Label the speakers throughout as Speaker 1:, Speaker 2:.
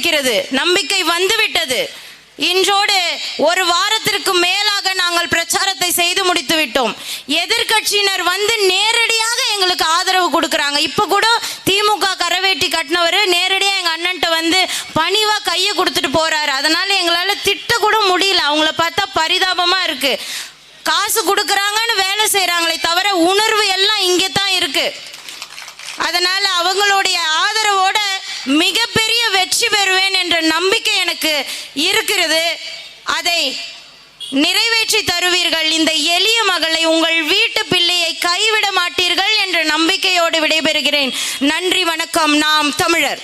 Speaker 1: இருக்கிறது, நம்பிக்கை வந்துவிட்டது. இன்றோடு ஒரு வாரத்திற்கு மேலாக நாங்கள் பிரச்சாரத்தை செய்து முடித்து விட்டோம். எதிர்கட்சியினர் வந்து நேரடியாக எங்களுக்கு ஆதரவு கொடுக்கறாங்க. இப்ப கூட திமுக கரவேட்டி கட்டினவர் நேரடியாக எங்க அண்ணன்ட்ட வந்து பணிவா கையை கொடுத்துட்டு போறாரு. அதனால எங்களால திட்ட கூட முடியல. அவங்கள பார்த்தா பரிதாபமா இருக்கு. காசு கொடுக்கறாங்கன்னு வேலை செய்யறாங்களே தவிர உணர்வு எல்லாம் இங்கே தான் இருக்கு. அதனால அவங்களுடைய ஆதரவோட மிகப்பெரிய வெற்றி பெறுவேன் என்ற நம்பிக்கை எனக்கு இருக்கிறது. அதை நிறைவேற்றி தருவீர்கள். இந்த எளிய மகளை, உங்கள் வீட்டு பிள்ளையை கைவிட மாட்டீர்கள் என்ற நம்பிக்கையோடு விடைபெறுகிறேன். நன்றி, வணக்கம். நாம் தமிழர்.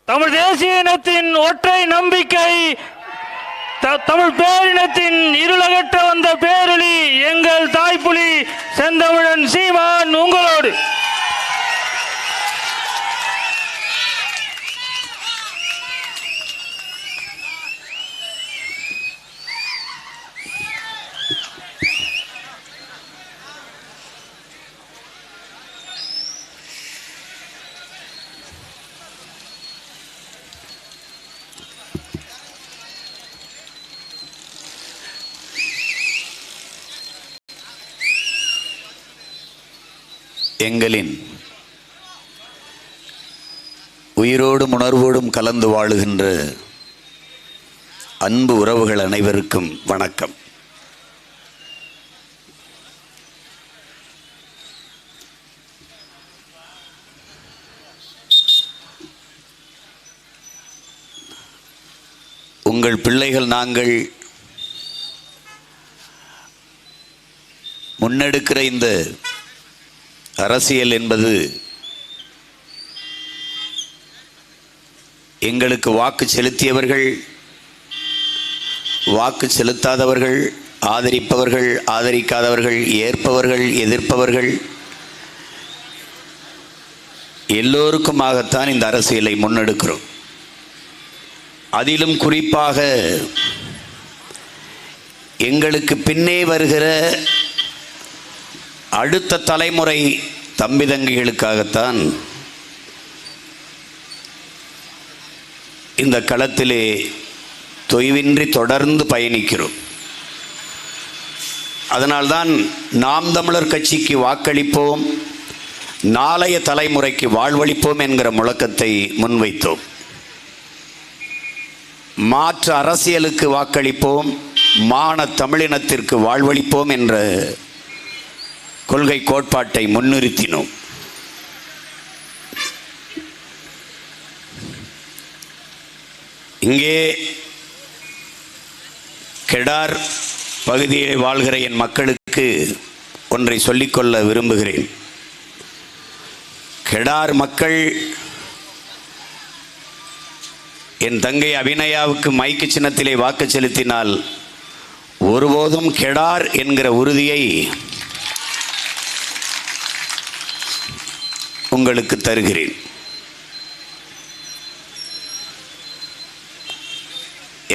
Speaker 2: தமிழ் தேசிய இனத்தின் ஒற்றை நம்பிக்கை, தமிழ் பேரினத்தின் இருளகற்ற வந்த பேரொளி எங்கள் தாய்ப்புலி செந்தமிழன் சீமான் உங்களோடு.
Speaker 3: எங்களின் உயிரோடும் உணர்வோடும் கலந்து வாழுகின்ற அன்பு உறவுகள் அனைவருக்கும் வணக்கம். உங்கள் பிள்ளைகள் நாங்கள் முன்னெடுக்கிற இந்த அரசியல் என்பது எங்களுக்கு வாக்கு செலுத்தியவர்கள், வாக்கு செலுத்தாதவர்கள், ஆதரிப்பவர்கள், ஆதரிக்காதவர்கள், ஏற்பவர்கள், எதிர்ப்பவர்கள் எல்லோருக்குமாகத்தான் இந்த அரசியலை முன்னெடுக்கிறோம். அதிலும் குறிப்பாக எங்களுக்கு பின்னே வருகிற அடுத்த தலைமுறை தம்பி தங்கைகளுக்காகத்தான் இந்த களத்திலே தொய்வின்றி தொடர்ந்து பயணிக்கிறோம். அதனால்தான் நாம் தமிழர் கட்சிக்கு வாக்களிப்போம், நாளைய தலைமுறைக்கு வாழ்வளிப்போம் என்கிற முழக்கத்தை முன்வைத்தோம். மாற்று அரசியலுக்கு வாக்களிப்போம், மான தமிழினத்திற்கு வாழ்வளிப்போம் என்ற கொள்கை கோட்பாட்டை முன்னிறுத்தினோம். இங்கே கெடார் பகுதியில் வாழ்கிற என் மக்களுக்கு ஒன்றை சொல்லிக்கொள்ள விரும்புகிறேன். கெடார் மக்கள் என் தங்கை அபிநயாவுக்கு மைக்கு சின்னத்திலே வாக்கு செலுத்தினால் ஒருபோதும் கெடார் என்கிற உறுதியை உங்களுக்கு தருகிறேன்.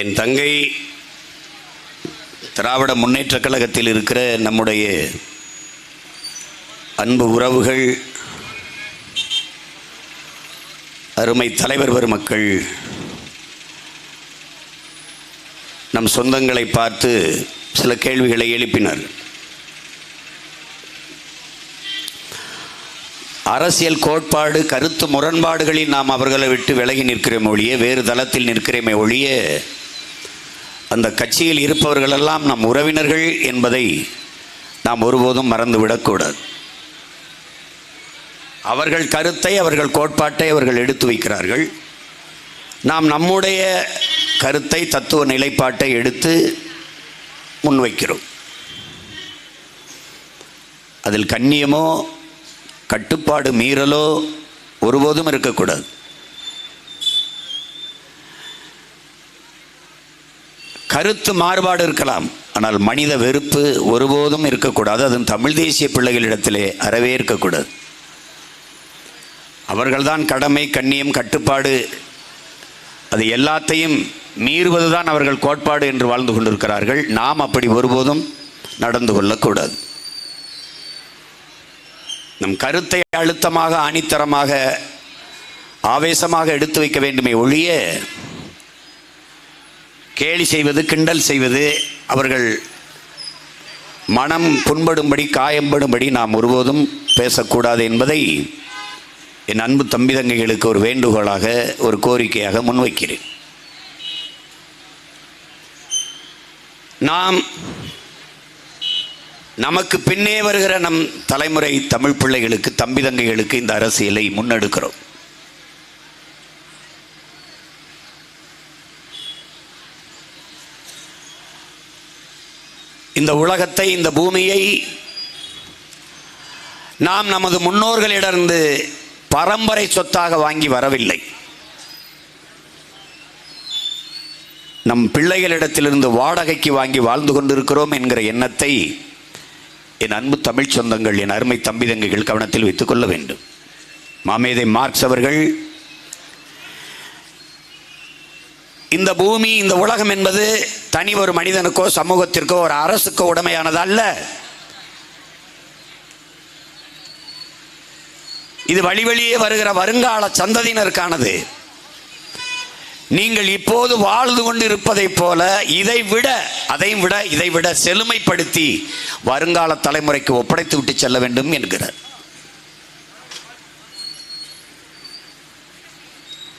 Speaker 3: என் தங்கை திராவிட முன்னேற்ற கழகத்தில் இருக்கிற நம்முடைய அன்பு உறவுகள், அருமை தலைவர் பெருமக்கள் நம் சொந்தங்களை பார்த்து சில கேள்விகளை எழுப்பினர். அரசியல் கோட்பாடு, கருத்து முரண்பாடுகளில் நாம் அவர்களை விட்டு விலகி நிற்கிறோமே ஒழிய, வேறு தளத்தில் நிற்கிறோமே ஒழிய, அந்த கட்சியில் இருப்பவர்களெல்லாம் நம் உறவினர்கள் என்பதை நாம் ஒருபோதும் மறந்துவிடக்கூடாது. அவர்கள் கருத்தை, அவர்கள் கோட்பாட்டை அவர்கள் எடுத்து வைக்கிறார்கள். நாம் நம்முடைய கருத்தை, தத்துவ நிலைப்பாட்டை எடுத்து முன்வைக்கிறோம். அதில் கண்ணியமோ கட்டுப்பாடு மீறலோ ஒருபோதும் இருக்கக்கூடாது. கருத்து மாறுபாடு இருக்கலாம், ஆனால் மனித வெறுப்பு ஒருபோதும் இருக்கக்கூடாது. அதுவும் தமிழ் தேசிய பிள்ளைகளிடத்திலே அறவே இருக்கக்கூடாது. அவர்கள்தான் கடமை, கண்ணியம், கட்டுப்பாடு அது எல்லாத்தையும் மீறுவதுதான் அவர்கள் கோட்பாடு என்று வாழ்ந்து கொண்டிருக்கிறார்கள். நாம் அப்படி ஒருபோதும் நடந்து கொள்ளக்கூடாது. நம் கருத்தை அழுத்தமாக, ஆணித்தரமாக, ஆவேசமாக எடுத்து வைக்க வேண்டுமே ஒழிய கேலி செய்வது, கிண்டல் செய்வது, அவர்கள் மனம் புண்படும்படி, காயம்படும்படி நாம் ஒருபோதும் பேசக்கூடாது என்பதை என் அன்பு தம்பி தங்கைகளுக்கு ஒரு வேண்டுகோளாக, ஒரு கோரிக்கையாக முன்வைக்கிறேன். நாம் நமக்கு பின்னே வருகிற நம் தலைமுறை தமிழ் பிள்ளைகளுக்கு, தம்பி தங்கைகளுக்கு இந்த அரசியலை முன்னெடுக்கிறோம். இந்த உலகத்தை, இந்த பூமியை நாம் நமது முன்னோர்களிடமிருந்து பரம்பரை சொத்தாக வாங்கி வரவில்லை. நம் பிள்ளைகளிடத்திலிருந்து வாடகைக்கு வாங்கி வாழ்ந்து கொண்டிருக்கிறோம் என்கிற எண்ணத்தை என் அன்பு தமிழ் சொந்தங்கள், என் அருமை தம்பி தங்கைகள் கவனத்தில் வைத்துக் கொள்ள வேண்டும். மாமேதை மார்க்ஸ் அவர்கள் இந்த பூமி, இந்த உலகம் என்பது தனி ஒரு மனிதனுக்கோ, சமூகத்திற்கோ, ஒரு அரசுக்கோ உடைமையானது அல்ல. இது வழி வழியே வருகிற வருங்கால சந்ததியினருக்கானது. நீங்கள் இப்போது வாழ்ந்து கொண்டிருப்பதை போல இதை விட செழுமைப்படுத்தி வருங்கால தலைமுறைக்கு ஒப்படைத்து விட்டு செல்ல வேண்டும் என்கிறார்.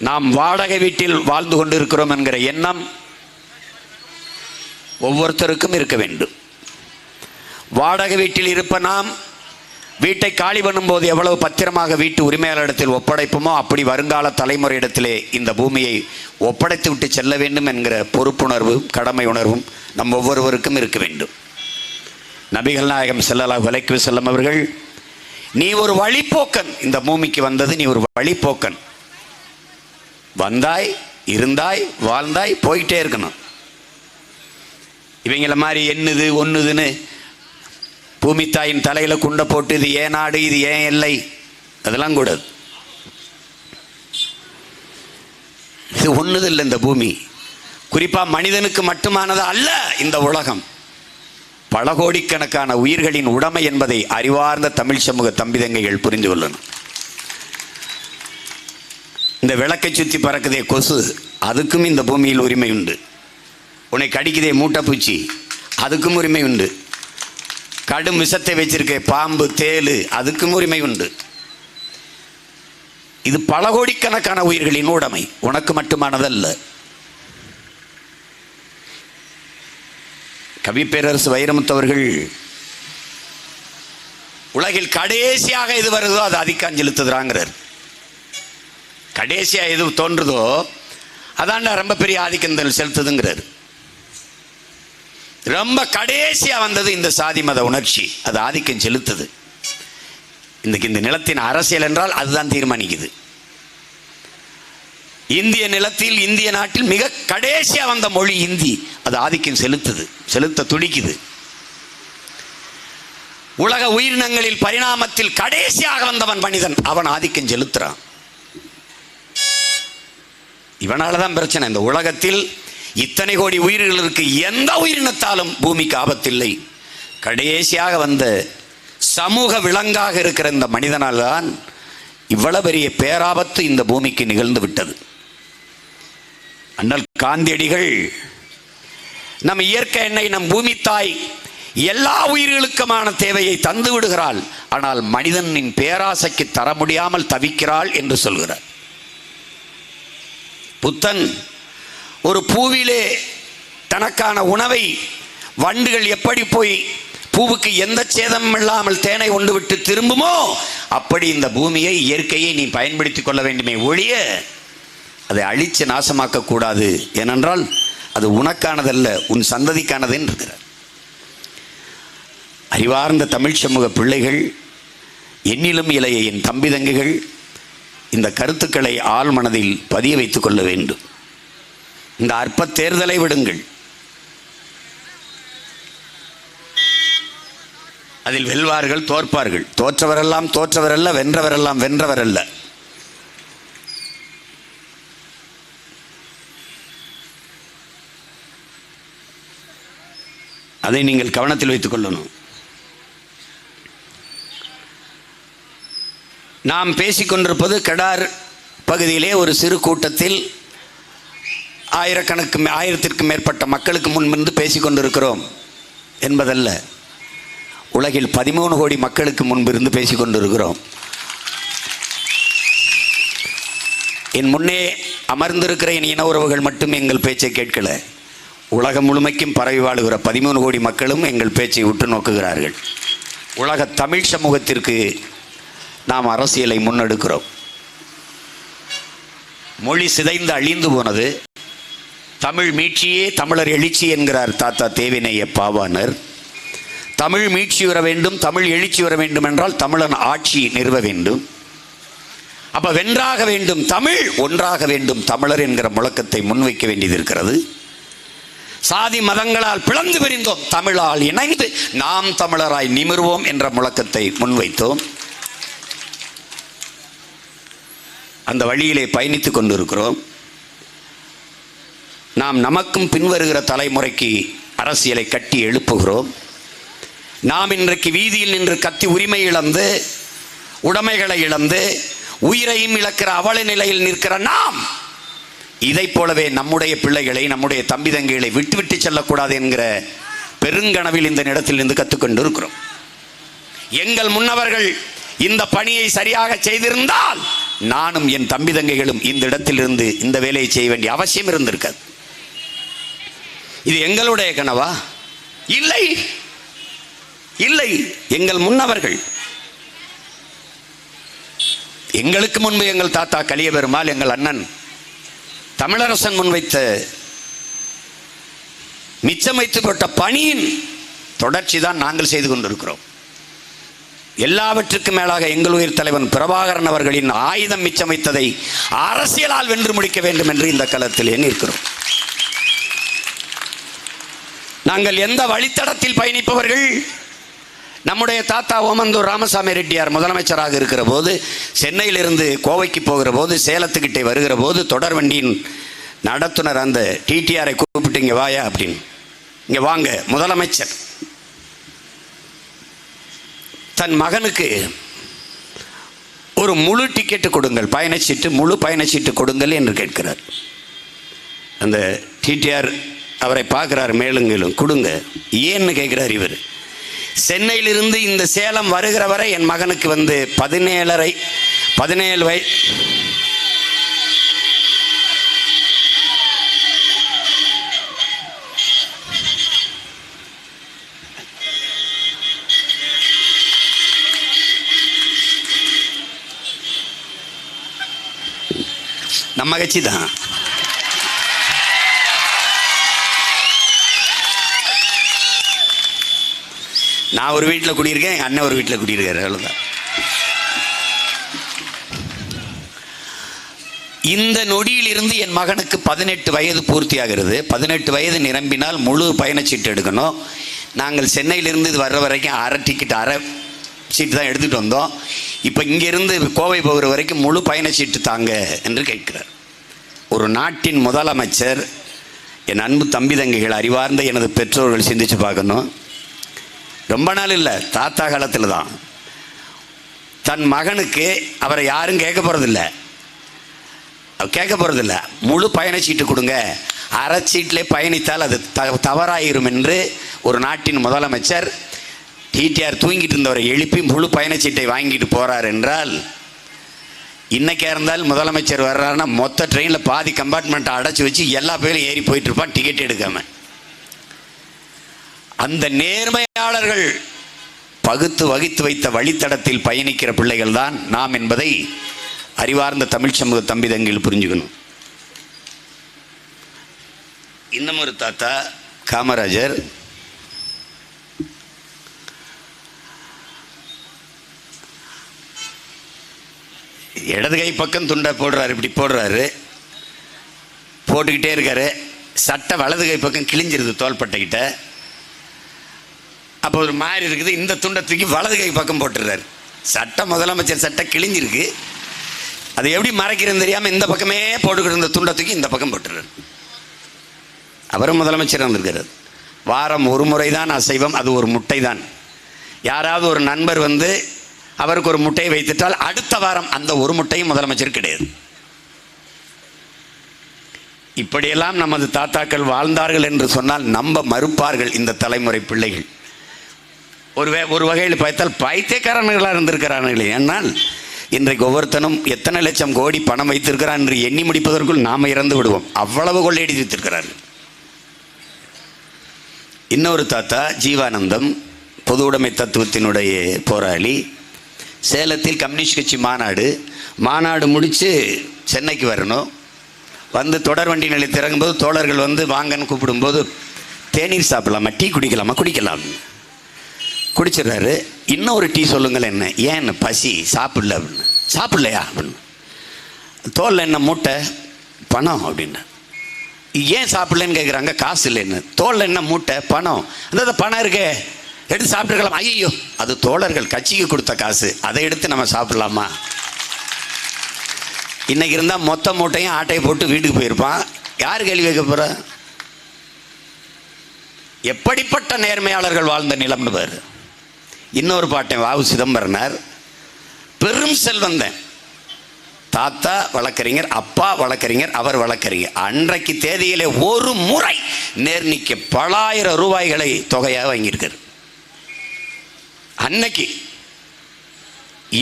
Speaker 3: நாம் வாடகை வீட்டில் வாழ்ந்து கொண்டிருக்கிறோம் என்கிற எண்ணம் ஒவ்வொருத்தருக்கும் இருக்க வேண்டும். வாடகை வீட்டில் இருப்ப நாம் வீட்டை காலி பண்ணும்போது எவ்வளவு பத்திரமாக வீட்டு உரிமையாளரிடத்தில் ஒப்படைப்போமோ அப்படி வருங்கால தலைமுறையிடத்திலே இந்த பூமியை ஒப்படைத்து விட்டு செல்ல வேண்டும் என்கிற பொறுப்புணர்வும் கடமை உணர்வும் நம் ஒவ்வொருவருக்கும் இருக்க வேண்டும். நபிகள் நாயகம் ஸல்லல்லாஹு அலைஹி வஸல்லம் அவர்கள், நீ ஒரு வழிப்போக்கன், இந்த பூமிக்கு வந்தது நீ ஒரு வழிப்போக்கன், வந்தாய், இருந்தாய், வாழ்ந்தாய், போயிட்டே இருக்கணும். இவங்கள மாதிரி என்னது ஒன்றுதுன்னு பூமி தாயின் தலையில் குண்டை போட்டு இது ஏன் நாடு, இது ஏன் எல்லை, அதெல்லாம் கூடாது. இது ஒன்றுது இல்லை. இந்த பூமி குறிப்பாக மனிதனுக்கு மட்டுமானது அல்ல. இந்த உலகம் பல கோடிக்கணக்கான உயிர்களின் உடைமை என்பதை அறிவார்ந்த தமிழ் சமூக தம்பிதங்கைகள் புரிந்து கொள்ளணும். இந்த விளக்கை சுற்றி பறக்குதே கொசு, அதுக்கும் இந்த பூமியில் உரிமை உண்டு. உன்னை கடிக்குதே மூட்டைப்பூச்சி, அதுக்கும் உரிமை உண்டு. கடும் விஷத்தை வச்சிருக்க பாம்பு, தேளு, அதுக்கும் உரிமை உண்டு. இது பல கோடிக்கணக்கான உயிர்களின் உடைமை, உனக்கு மட்டுமானதல்ல. கவி பேரரசு வைரமுத்தவர்கள் உலகில் கடைசியாக எது வருதோ அது ஆதிக்கம் செலுத்துகிறாங்கிறார். கடைசியா எது தோன்றுதோ அதாண்டா ரொம்ப பெரிய ஆதிக்கம் செலுத்துதுங்கிறார். ரொம்ப கடைசியா வந்தது இந்த சாதி மத உணர்ச்சி, அது ஆதிக்கம் செலுத்துது. இன்னைக்கு இந்த நிலத்தின் அரசியல் என்றால் அதுதான் தீர்மானிக்குது. இந்திய நிலத்தில், இந்திய நாட்டில் மிக கடைசியா வந்த மொழி இந்தி, அது ஆதிக்கம் செலுத்துது, செலுத்த துடிக்குது. உலக உயிரினங்களில் பரிணாமத்தில் கடைசியாக வந்தவன் மனிதன், அவன் ஆதிக்கம் செலுத்துறான். இவனாலதான் பிரச்சனை. இந்த உலகத்தில் இத்தனை கோடி உயிர்களுக்கு எந்த உயிரினத்தாலும் பூமிக்கு ஆபத்தில்லை. கடைசியாக வந்த சமூக விலங்காக இருக்கிற இந்த மனிதனால் தான் இவ்வளவு பெரிய பேராபத்து இந்த பூமிக்கு நிகழ்ந்து விட்டது. அண்ணல் காந்தியடிகள் நம் இயற்கை எண்ணெய், நம் பூமி தாய் எல்லா உயிர்களுக்குமான தேவையை தந்து விடுகிறாள், ஆனால் மனிதனின் பேராசைக்கு தர முடியாமல் தவிக்கிறாள் என்று சொல்கிறார். புத்தன் ஒரு பூவிலே தனக்கான உணவை வண்டுகள் எப்படி போய் பூவுக்கு எந்த சேதமும் இல்லாமல் தேனை கொண்டு விட்டு திரும்புமோ அப்படி இந்த பூமியை, இயற்கையை நீ பயன்படுத்திக் கொள்ள வேண்டுமே ஒழிய அதை அழித்து நாசமாக்க கூடாது. ஏனென்றால் அது உனக்கானதல்ல, உன் சந்ததிக்கானது என்கிறார். அறிவார்ந்த தமிழ் சமூக பிள்ளைகள், என்னிலும் இளைய என் தம்பி தங்கைகள், இந்த கருத்துக்களை ஆள் மனதில் பதிய வைத்துக் கொள்ள வேண்டும். இந்த அற்ப தேர்தலை விடுங்கள். அதில் வெல்வார்கள், தோற்பார்கள். தோற்றவரெல்லாம் தோற்றவரல்ல, வென்றவரெல்லாம் வென்றவரல்ல. அதை நீங்கள் கவனத்தில் வைத்துக் கொள்ளணும். நாம் பேசிக்கொண்டிருப்பது கடார் பகுதியிலே ஒரு சிறு கூட்டத்தில் ஆயிரத்திற்கும் மேற்பட்ட மக்களுக்கு முன்பிருந்து பேசிக்கொண்டிருக்கிறோம் என்பதல்ல. உலகில் 13 கோடி மக்களுக்கு முன்பிருந்து பேசிக்கொண்டிருக்கிறோம். என் முன்னே அமர்ந்திருக்கிற என் இன உறவுகள் மட்டும் எங்கள் பேச்சை கேட்கல. உலகம் முழுமைக்கும் பரவி வாழுகிற 13 கோடி மக்களும் எங்கள் பேச்சை உற்று நோக்குகிறார்கள். உலக தமிழ் சமூகத்திற்கு நாம் அரசியலை முன்னெடுக்கிறோம். மொழி சிதைந்து அழிந்து போனது. தமிழ் மீட்சியே தமிழர் எழுச்சி என்கிறார் தாத்தா தேவினைய பாவாணர். தமிழ் மீட்சி வர வேண்டும், தமிழ் எழுச்சி வர வேண்டும் என்றால் தமிழன் ஆட்சி நிறுவ வேண்டும். அப்ப வென்றாக வேண்டும், தமிழ் ஒன்றாக வேண்டும், தமிழர் என்கிற முழக்கத்தை முன்வைக்க வேண்டியது இருக்கிறது. சாதி மதங்களால் பிளந்து பிரிந்தோம், தமிழால் இணைந்து நாம் தமிழராய் நிமிர்வோம் என்ற முழக்கத்தை முன்வைத்தோம். அந்த வழியிலே பயணித்துக் கொண்டிருக்கிறோம். நாம் நமக்கும் பின்வருகிற தலைமுறைக்கு அரசியலை கட்டி எழுப்புகிறோம். நாம் இன்றைக்கு வீதியில் நின்று கத்தி உரிமை இழந்து, உடைமைகளை இழந்து, உயிரையும் இழக்கிற அவல நிலையில் நிற்கிற நாம் இதைப் போலவே நம்முடைய பிள்ளைகளை, நம்முடைய தம்பி தங்கைகளை விட்டுவிட்டு செல்லக்கூடாது என்கிற பெருங்கனவில் இந்த இடத்திலிருந்து கற்றுக்கொண்டு இருக்கிறோம். எங்கள் முன்னவர்கள் இந்த பணியை சரியாக செய்திருந்தால் நானும் என் தம்பி தங்கைகளும் இந்த இடத்திலிருந்து இந்த வேலையை செய்ய வேண்டிய அவசியம் இருந்திருக்காது. இது எங்களுடைய கனவா? இல்லை, இல்லை. எங்கள் முன்னவர்கள், எங்களுக்கு முன்பு எங்கள் தாத்தா கலிய பெருமாள், எங்கள் அண்ணன் தமிழரசன் முன்வைத்த மிச்சம் வைத்துப்பட்ட பணியின் தொடர்ச்சி தான் நாங்கள் செய்து கொண்டிருக்கிறோம். எல்லாவற்றுக்கும் மேலாக எங்கள் உயிர் தலைவன் பிரபாகரன் அவர்களின் ஆயுதம் மிச்சம் வைத்ததை அரசியலால் வென்று முடிக்க வேண்டும் என்று இந்த களத்திலே நிற்கிறோம். நாங்கள் எந்த வழித்தடத்தில் பயணிப்பவர்கள்? நம்முடைய தாத்தா ஓமந்தூர் ராமசாமி ரெட்டியார் முதலமைச்சராக இருக்கிற போது, சென்னையிலிருந்து கோவைக்கு போகிற போது, சேலத்துக்கிட்டே வருகிற போது, தொடர் வண்டியின் நடத்துனர் அந்த டிடிஆரை கூப்பிட்டு இங்கே வாயா அப்படின்னு, இங்கே வாங்க முதலமைச்சர் தன் மகனுக்கு ஒரு முழு டிக்கெட்டு கொடுங்கள், பயணச்சீட்டு, முழு பயணச்சீட்டு கொடுங்கள் என்று கேட்கிறார். அந்த டிடிஆர் அவரை பார்க்கிறார், மேலுங்களும் கொடுங்க. ஏன்னு கேட்கிறார் இவர். சென்னையிலிருந்து இந்த சேலம் வருகிற வரை என் மகனுக்கு 17 வயது நம்ம கட்சி தான். நான் ஒரு வீட்டில் குடியிருக்கேன், எங்கள் அண்ணன் ஒரு வீட்டில் குடியிருக்காரு, அவ்வளோதான். இந்த நொடியில் இருந்து என் மகனுக்கு 18 வயது பூர்த்தி ஆகிறது. 18 வயது நிரம்பினால் முழு பயணச்சீட்டு எடுக்கணும். நாங்கள் சென்னையிலிருந்து இது வர்ற வரைக்கும் அரை டிக்கெட், அரை சீட்டு தான் எடுத்துகிட்டு வந்தோம். இப்போ இங்கேருந்து கோவை போகிற வரைக்கும் முழு பயணச்சீட்டு தாங்க என்று கேட்கிறார். ஒரு நாட்டின் முதலமைச்சர், என் அன்பு தம்பி தங்கைகள், அறிவார்ந்த எனது பெற்றோர்கள் சிந்திச்சு பார்க்கணும். ரொம்ப நாள் இல்லை, தாத்தா காலத்தில் தான் தன் மகனுக்கு, அவரை யாரும் கேட்க போகிறதில்ல, முழு பயணச்சீட்டு கொடுங்க, அரை சீட்டிலே பயணித்தால் அது தவறாயிரும் என்று ஒரு நாட்டின் முதலமைச்சர் டிடிஆர் தூங்கிட்டு இருந்தவரை எழுப்பி முழு பயணச்சீட்டை வாங்கிட்டு போகிறார் என்றால், இன்றைக்கா இருந்தால் முதலமைச்சர் வர்றாருன்னா மொத்த ட்ரெயினில் பாதி கம்பார்ட்மெண்ட்டை அடைச்சி வச்சு எல்லா பேரும் ஏறி போயிட்டுருப்பான் டிக்கெட் எடுக்காமல். அந்த நேர்மையாளர்கள் பகுத்து வகித்து வைத்த வழித்தடத்தில் பயணிக்கிற பிள்ளைகள் தான் நாம் என்பதை அறிவார்ந்த தமிழ் சமூக தம்பி தங்கில் புரிஞ்சுக்கணும். இன்னும் ஒரு தாத்தா காமராஜர், இடது கை பக்கம் துண்டை போடுறாரு, இப்படி போடுறாரு, போட்டுக்கிட்டே இருக்காரு. சட்டை வலது கை பக்கம் கிழிஞ்சிருது தோள்பட்டைக்கிட்ட. அப்போ ஒரு மாதிரி இருக்குது, இந்த துண்டை தூக்கி வலது கை பக்கம் போட்டுடுறாரு. சட்டை, முதலமைச்சர் சட்டை கிழிஞ்சிருக்கு, அதை எப்படி மறைக்கிறதுன்னு தெரியாமல் இந்த பக்கமே போட்டுக்கிட்டு இருந்த துண்டை தூக்கி இந்த பக்கம் போட்டுறாரு. அவரும் முதலமைச்சர் வந்திருக்காரு. வாரம் ஒரு முறை தான் அசைவம், அது ஒரு முட்டை தான். யாராவது ஒரு நண்பர் வந்து அவருக்கு ஒரு முட்டையை வைத்துட்டால் அடுத்த வாரம் அந்த ஒரு முட்டையும் முதலமைச்சர் கிடையாது. இப்படியெல்லாம் நமது தாத்தாக்கள் வாழ்ந்தார்கள் என்று சொன்னால் நம்ப மறுப்பார்கள் இந்த தலைமுறை பிள்ளைகள். ஒரு வகையில் பார்த்தால் பைத்தியக்காரர்களாக இருந்திருக்கிறார்களே. ஏன்னால் இன்றைக்கு ஒவ்வொருத்தனும் எத்தனை லட்சம் கோடி பணம் வைத்திருக்கிறான் என்று எண்ணி முடிப்பதற்குள் நாம் இறந்து விடுவோம். அவ்வளவு கொள்ளையடித்து வைத்திருக்கிறார்கள். இன்னொரு தாத்தா ஜீவானந்தம், பொது உடைமை தத்துவத்தினுடைய போராளி. சேலத்தில் கம்யூனிஸ்ட் கட்சி மாநாடு முடித்து சென்னைக்கு வரணும். வந்து தொடர் வண்டி நிலையத்தில் இறங்கும்போது தோழர்கள் வந்து வாங்கன்னு கூப்பிடும்போது தேநீர் சாப்பிடலாமா, டீ குடிக்கலாமா, குடிக்கலாம் குடிச்சிடுறாரு. இன்னொரு டீ சொல்லுங்கள். என்ன ஏன் பசி, சாப்பிடல அப்படின்னு. சாப்பிடலையா அப்படின்னு. தோலில் என்ன மூட்டை பணம் அப்படின்னு. ஏன் சாப்பிடலன்னு கேட்குறாங்க. காசு இல்லைன்னு. தோலில் என்ன மூட்டை பணம், அந்த பணம் இருக்கே எடுத்து சாப்பிட்டுருக்கலாம். ஐயோ அது தோழர்கள் கட்சிக்கு கொடுத்த காசு, அதை எடுத்து நம்ம சாப்பிடலாமா? இன்னைக்கு இருந்தால் மொத்த மூட்டையும் ஆட்டையை போட்டு வீட்டுக்கு போயிருப்பான். யார் கேள்வி வைக்க போற? எப்படிப்பட்ட நேர்மையாளர்கள் வாழ்ந்த நிலம்னு பாரு. இன்னொரு பாட்டை வாவு சிதம்பரனார், பெரும் செல்வந்தன், தாத்தா வழக்கறிஞர், அப்பா வழக்கறிஞர், அவர் வழக்கறிஞர். அன்றைக்கு தேதியிலே ஒரு முறை நேர்நிக்க பல ஆயிரம் ரூபாய்களை தொகையாக வாங்கியிருக்காரு. அன்னைக்கு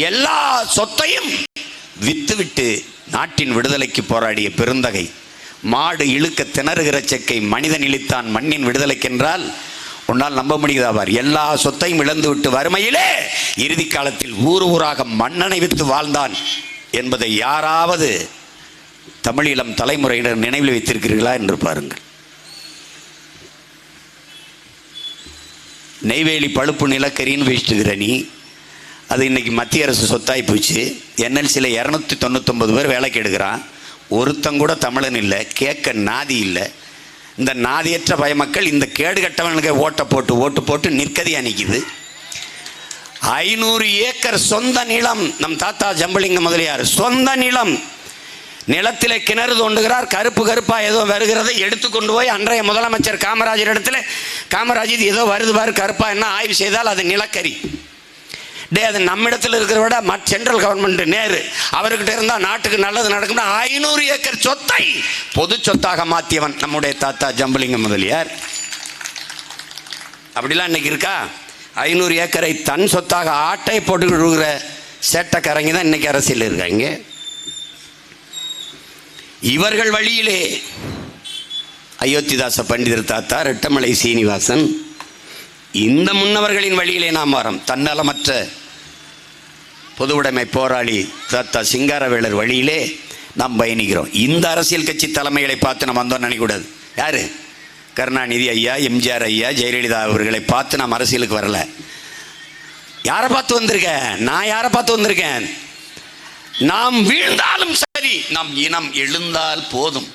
Speaker 3: எல்லா சொத்தையும் வித்துவிட்டு நாட்டின் விடுதலைக்கு போராடிய பெருந்தகை. மாடு இழுக்க திணறுகிற செக்கை மனிதன் இழுத்தான் மண்ணின் விடுதலைக்கென்றால் உன்னால் நம்ப முடியுதாவார். எல்லா சொத்தையும் இழந்து விட்டு வறுமையிலே இறுதி காலத்தில் ஊராக மண்ணனை வித்து வாழ்ந்தான் என்பதை யாராவது தமிழீழம் தலைமுறையினர் நினைவில் வைத்திருக்கிறீர்களா என்று பாருங்கள். நெய்வேலி பழுப்பு நிலக்கரின்னு வச்சுட்டுக்கிற நீ, அது இன்னைக்கு மத்திய அரசு சொத்தாய் போச்சு. என்எல்சியில் 299 பேர் வேலைக்கு எடுக்கிறான். ஒருத்தங்கூட தமிழன் இல்லை, கேட்க நாதி இல்லை. இந்த நாதியற்ற பயமக்கள் இந்த கேடு கட்டவனுக்கு ஓட்டு போட்டு நிற்கதியாக நிற்கிது. 500 ஏக்கர் சொந்த நிலம். நம் தாத்தா ஜம்புலிங்க முதலியார் சொந்த நிலம். நிலத்திலே கிணறு தோண்டுகிறார். கருப்பா ஏதோ வருகிறதை எடுத்துக்கொண்டு போய் அன்றைய முதலமைச்சர் காமராஜர் இடத்துல, காமராஜ் இது ஏதோ வருது பாரு கருப்பா, என்ன ஆய்வு செய்தால் அது நிலக்கரி. அது நம்மிடத்தில் இருக்கிற விட சென்ட்ரல் கவர்மெண்ட் நேரு அவர்கிட்ட இருந்தால் நாட்டுக்கு நல்லது நடக்கும். 500 ஏக்கர் சொத்தை பொது சொத்தாக மாற்றியவன் நம்முடைய தாத்தா ஜம்புலிங்க முதலியார். அப்படிலாம் இன்னைக்கு இருக்கா? 500 ஏக்கரை தன் சொத்தாக ஆட்டை போட்டுக்கிற சேட்டைக்காரங்க தான் இன்னைக்கு அரசியல் இருக்காங்க. இவர்கள் வழியிலே அயோத்திதாச பண்டிதர் தாத்தா, ரெட்டமலை சீனிவாசன், இந்த முன்னவர்களின் வழியிலே நாம் வரோம். தன்னலமற்ற பொது உடைமை போராளி தாத்தா சிங்காரவேலர் வழியிலே நாம் பயணிக்கிறோம். இந்த அரசியல் கட்சி தலைமைகளை பார்த்து நம்ம வந்தோம் நினைக்கூடாது. யாரு? கருணாநிதி ஐயா, எம்ஜிஆர் ஐயா, ஜெயலலிதா அவர்களை பார்த்து நாம் அரசியலுக்கு வரல. யாரை பார்த்து வந்திருக்கேன்? நான் யாரை பார்த்து வந்திருக்கேன்? நாம் வீழ்ந்தாலும் சரி, நம் இனம் எழுந்தால் போதும்.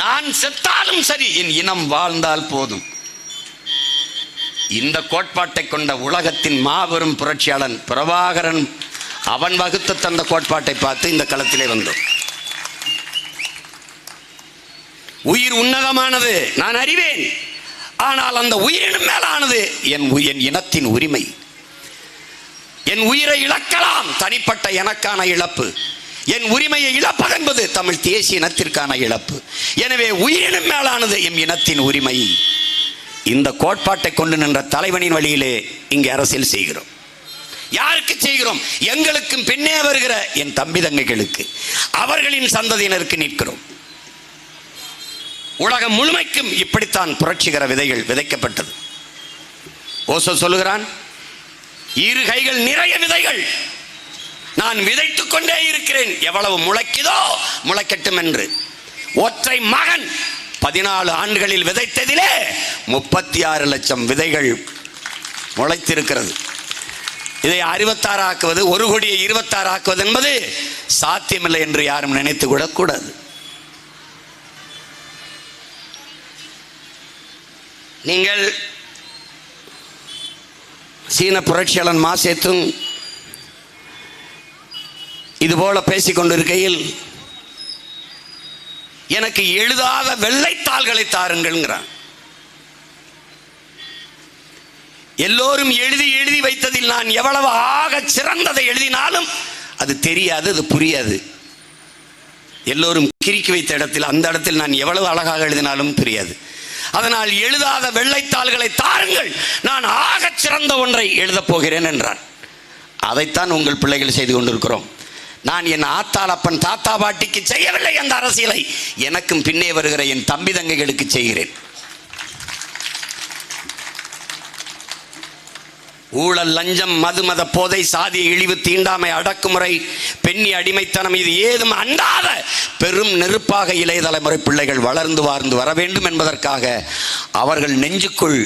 Speaker 3: நான் செத்தாலும் சரி, என் இனம் வாழ்ந்தால் போதும். இந்த கோட்பாட்டை கொண்ட உலகத்தின் மாபெரும் புரட்சியாளன் பிரபாகரன் அவன் வகுத்து தந்த கோட்பாட்டை பார்த்து இந்த களத்திலே வந்தோம். உயிர் உன்னதமானது, நான் அறிவேன். ஆனால் அந்த உயிரினும் மேலானது என் இனத்தின் உரிமை. என் உயிரை இழக்கலாம், தனிப்பட்ட எனக்கான இழப்பு. என் உரிமையை இழப்பது என்பது தமிழ் தேசிய இனத்திற்கான இழப்பு. எனவே உயிரினும் மேலானது என் இனத்தின் உரிமை. இந்த கோட்பாட்டை கொண்டு நின்ற தலைவனின் வழியிலே இங்கே அரசியல் செய்கிறோம். யாருக்கு செய்கிறோம்? எங்களுக்கும் பின்னே வருகிற என் தம்பி தங்கைகளுக்கு, அவர்களின் சந்ததியினருக்கு நிற்கிறோம். உலகம் முழுமைக்கும் இப்படித்தான் புரட்சிகர விதைகள் விதைக்கப்பட்டது. ஓசோ சொல்லுகிறான், இரு கைகள் நிறைய விதைகள் நான் விதைத்துக் கொண்டே இருக்கிறேன், எவ்வளவு முளைக்குதோ முளைக்கட்டும் என்று. ஒற்றை மகன் 14 ஆண்டுகளில் விதைத்ததிலே 36 லட்சம் விதைகள் முளைத்திருக்கிறது. இதை 66 ஆக்குவது, 1 கோடியை 26 ஆக்குவது என்பது சாத்தியமில்லை என்று யாரும் நினைத்து கூடக்கூடாது. நீங்கள் சீன புரட்சியாளன் மாசேத்துங் இதுபோல பேசிக்கொண்டிருக்கையில் எனக்கு எழுதாத வெள்ளைத்தாள்களை தாருங்கள்ங்கிறான். எல்லோரும் எழுதி எழுதி வைத்ததில் நான் எவ்வளவு ஆக சிறந்ததை எழுதினாலும் அது தெரியாது, அது புரியாது. எல்லோரும் கிறுக்கி வைத்த இடத்தில், அந்த இடத்தில் நான் எவ்வளவு அழகாக எழுதினாலும் புரியாது. அதனால் எழுதாத வெள்ளைத்தாள்களை தாருங்கள், நான் ஆகச் சிறந்த ஒன்றை எழுதப் போகிறேன் என்றான். அதைத்தான் உங்கள் பிள்ளைகள் செய்து கொண்டிருக்கிறோம். நான் என் ஆத்தாளப்பன் தாத்தா பாட்டிக்கு செய்யவில்லை அந்த அரசியலை, எனக்கும் பின்னே வருகிற என் தம்பி தங்கைகளுக்கு செய்கிறேன். ஊழல், லஞ்சம், மது, மத போதை, சாதிய இழிவு, தீண்டாமை, அடக்குமுறை, பெண்ணி அடிமைத்தனம் இது ஏதும் அண்டாத பெரும் நெருப்பாக இளைய தலைமுறை பிள்ளைகள் வளர்ந்து வாழ்ந்து வர வேண்டும் என்பதற்காக அவர்கள் நெஞ்சுக்குள்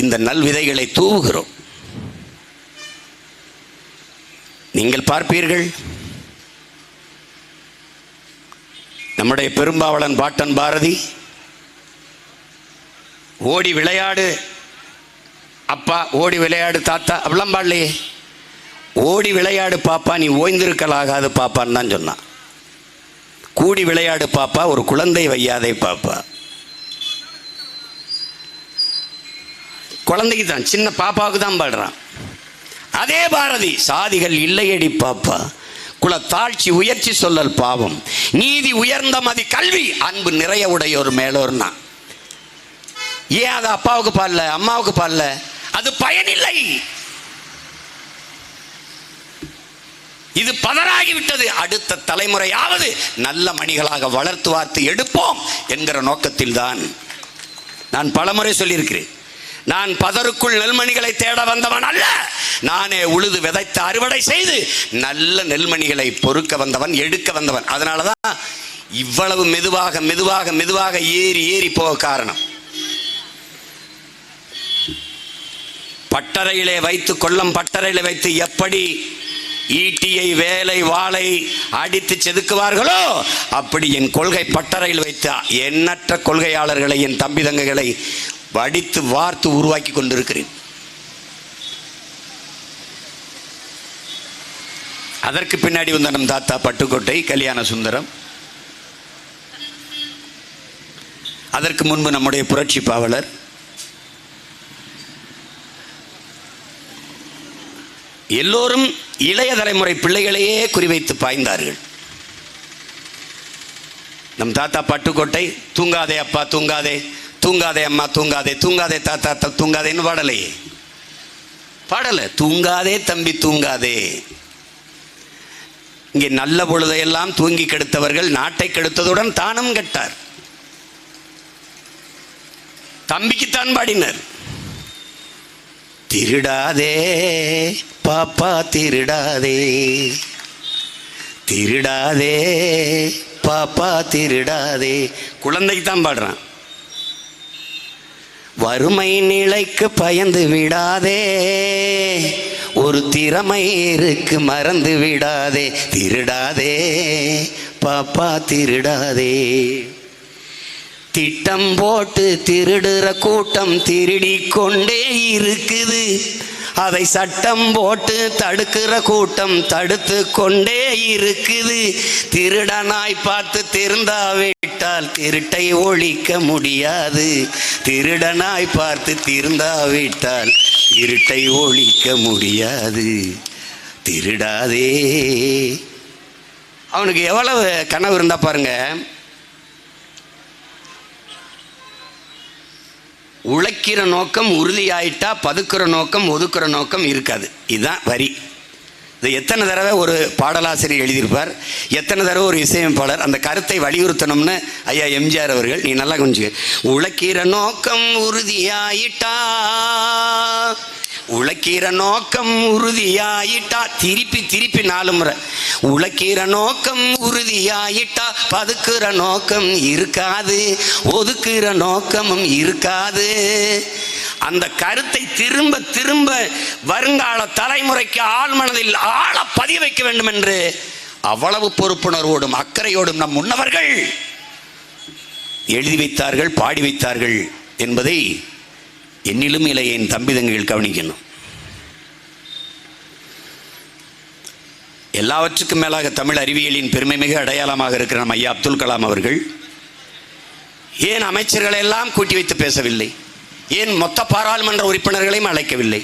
Speaker 3: இந்த நல்விதைகளை தூவுகிறோம். நீங்கள் பார்ப்பீர்கள், நம்முடைய பெரும்பாவளன் பாட்டன் பாரதி ஓடி விளையாடு அப்பா, ஓடி விளையாடு தாத்தா அப்படிலாம் பாடலையே. ஓடி விளையாடு பாப்பா, நீ ஓய்ந்திருக்கலாகாது பாப்பான்னு தான் சொன்னான். கூடி விளையாடு பாப்பா, ஒரு குழந்தை வையாதே பாப்பா. குழந்தைக்கு தான், சின்ன பாப்பாவுக்கு தான் பாடுறான். அதே பாரதி சாதிகள் இல்லையடி பாப்பா, குலத்தாழ்ச்சி உயர்ச்சி சொல்லல் பாவம், நீதி உயர்ந்த மதி கல்வி, அன்பு நிறைய உடையோர் மேலோர்னா. ஏன் அது அப்பாவுக்கு பாடல, அம்மாவுக்கு பாடல? அது பயனில்லை. இது பதறாகிவிட்டது. அடுத்த தலைமுறையாவது நல்ல மணிகளாக வளர்த்து வார்த்து எடுப்போம் என்கிற நோக்கத்தில் தான் நான் பலமுறை சொல்லியிருக்கிறேன். நான் பதருக்குள் நெல்மணிகளை தேட வந்தவன் அல்ல, நானே உழுது விதைத்து அறுவடை செய்து நல்ல நெல்மணிகளை பொறுக்க வந்தவன், எடுக்க வந்தவன். அதனாலதான் இவ்வளவு மெதுவாக மெதுவாக மெதுவாக ஏறி ஏறி போக காரணம். பட்டறையிலே வைத்து, கொல்லம் பட்டறையிலே வைத்து எப்படி ஈட்டியை, வேலை, வாளை அடித்து செதுக்குவார்களோ அப்படி என் கொள்கை பட்டறையில் வைத்து எண்ணற்ற கொள்கையாளர்களை, என் தம்பி தங்கைகளை வடித்து வார்த்து உருவாக்கி கொண்டிருக்கிறேன். அதற்கு பின்னாடி வந்த நம் தாத்தா பட்டுக்கோட்டை கல்யாண சுந்தரம், அதற்கு முன்பு நம்முடைய புரட்சி பாவலர், எல்லோரும் இளைய தலைமுறை பிள்ளைகளையே குறிவைத்து பாய்ந்தார்கள். நம் தாத்தா பட்டுக்கோட்டை தூங்காதே அப்பா தூங்காதே, தூங்காதே அம்மா தூங்காதே, தூங்காதே தாத்தா தூங்காதேன்னு பாடலையே. பாடல, தூங்காதே தம்பி தூங்காதே. இங்கே நல்ல பொழுதையெல்லாம் தூங்கி கெடுத்தவர்கள் நாட்டை கெடுத்ததுடன் தானும் கெட்டார். தம்பிக்குத்தான் பாடினர். திருடாதே பாப்பா திருடாதே, திருடாதே பாப்பா திருடாதே, குழந்தைக்கு தான் பாடுறான். வறுமை நிலைக்கு பயந்து விடாதே, ஒரு திறமை இருக்கு மறந்து விடாதே, திருடாதே பாப்பா திருடாதே. திட்டம் போட்டு திருடுற கூட்டம் திருடி கொண்டே இருக்குது, அதை சட்டம் போட்டு தடுக்கிற கூட்டம் தடுத்து கொண்டே இருக்குது. திருடனாய் பார்த்து திருந்தாவிட்டால் திருட்டை ஒழிக்க முடியாது, திருடனாய் பார்த்து திருந்தாவிட்டால் இருட்டை ஒழிக்க முடியாது. திருடாதே. அவனுக்கு எவ்வளவு கனவு இருந்தா பாருங்க. உழைக்கிற நோக்கம் உறுதியாயிட்டா பதுக்குற நோக்கம் ஒதுக்குற நோக்கம் இருக்காது. இதுதான் வரி. இது எத்தனை தடவை ஒரு பாடலாசிரியர் எழுதியிருப்பார், எத்தனை தடவை ஒரு இசையமைப்பாளர் அந்த கருத்தை வலியுறுத்தணும்னு ஐயா எம்ஜிஆர் அவர்கள். நீ நல்லா கொஞ்சம் உழைக்கிற நோக்கம் உறுதியாயிட்டா, உழைக்கிற நோக்கம் உறுதியாயிட்டா, திருப்பி திருப்பி 4 முறை. உழைக்கிற நோக்கம் உறுதியாயிட்டா பதுக்குற நோக்கம் இருக்காது, ஒதுக்குற நோக்கமும் இருக்காது. அந்த கருத்தை திரும்ப திரும்ப வருங்கால தலைமுறைக்கு ஆழ்மனதில் ஆழ பதிய வைக்க வேண்டும் என்று அவ்வளவு பொறுப்புணர்வோடும் அக்கறையோடும் நம் முன்னவர்கள் எழுதி வைத்தார்கள், பாடி வைத்தார்கள் என்பதை என்னிலும் இளைய என் தம்பி தங்கைகள் கவனிக்கணும். எல்லாவற்றுக்கும் மேலாக தமிழ் அறிவியலின் பெருமை மிக அடையாளமாக இருக்கிற நம்ம ஐயா அப்துல் கலாம் அவர்கள் ஏன் அமைச்சர்களை எல்லாம் கூட்டி வைத்து பேசவில்லை? ஏன் மொத்த பாராளுமன்ற உறுப்பினர்களையும் அழைக்கவில்லை?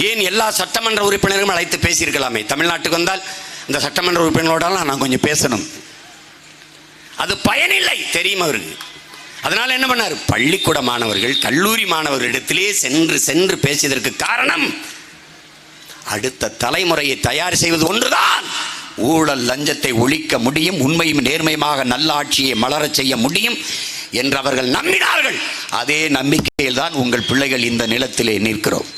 Speaker 3: ஏன் எல்லா சட்டமன்ற உறுப்பினர்களும் அழைத்து பேசியிருக்கலாமே? தமிழ்நாட்டுக்கு வந்தால் இந்த சட்டமன்ற உறுப்பினர்களோடலாம் நான் கொஞ்சம் பேசணும், அது பயனில்லை தெரியும் அவருக்கு. அதனால் என்ன பண்ணார்? பள்ளிக்கூட மாணவர்கள் கல்லூரி மாணவர்களிடத்திலே சென்று சென்று பேசியதற்கு காரணம் அடுத்த தலைமுறையை தயார் செய்வது ஒன்றுதான். ஊழல் லஞ்சத்தை ஒழிக்க முடியும், உண்மையும் நேர்மையுமாக நல்ல ஆட்சியை மலரச் செய்ய முடியும் என்று அவர்கள் நம்பினார்கள். அதே நம்பிக்கையில் தான் உங்கள் பிள்ளைகள் இந்த நிலத்திலே நிற்கிறோம்.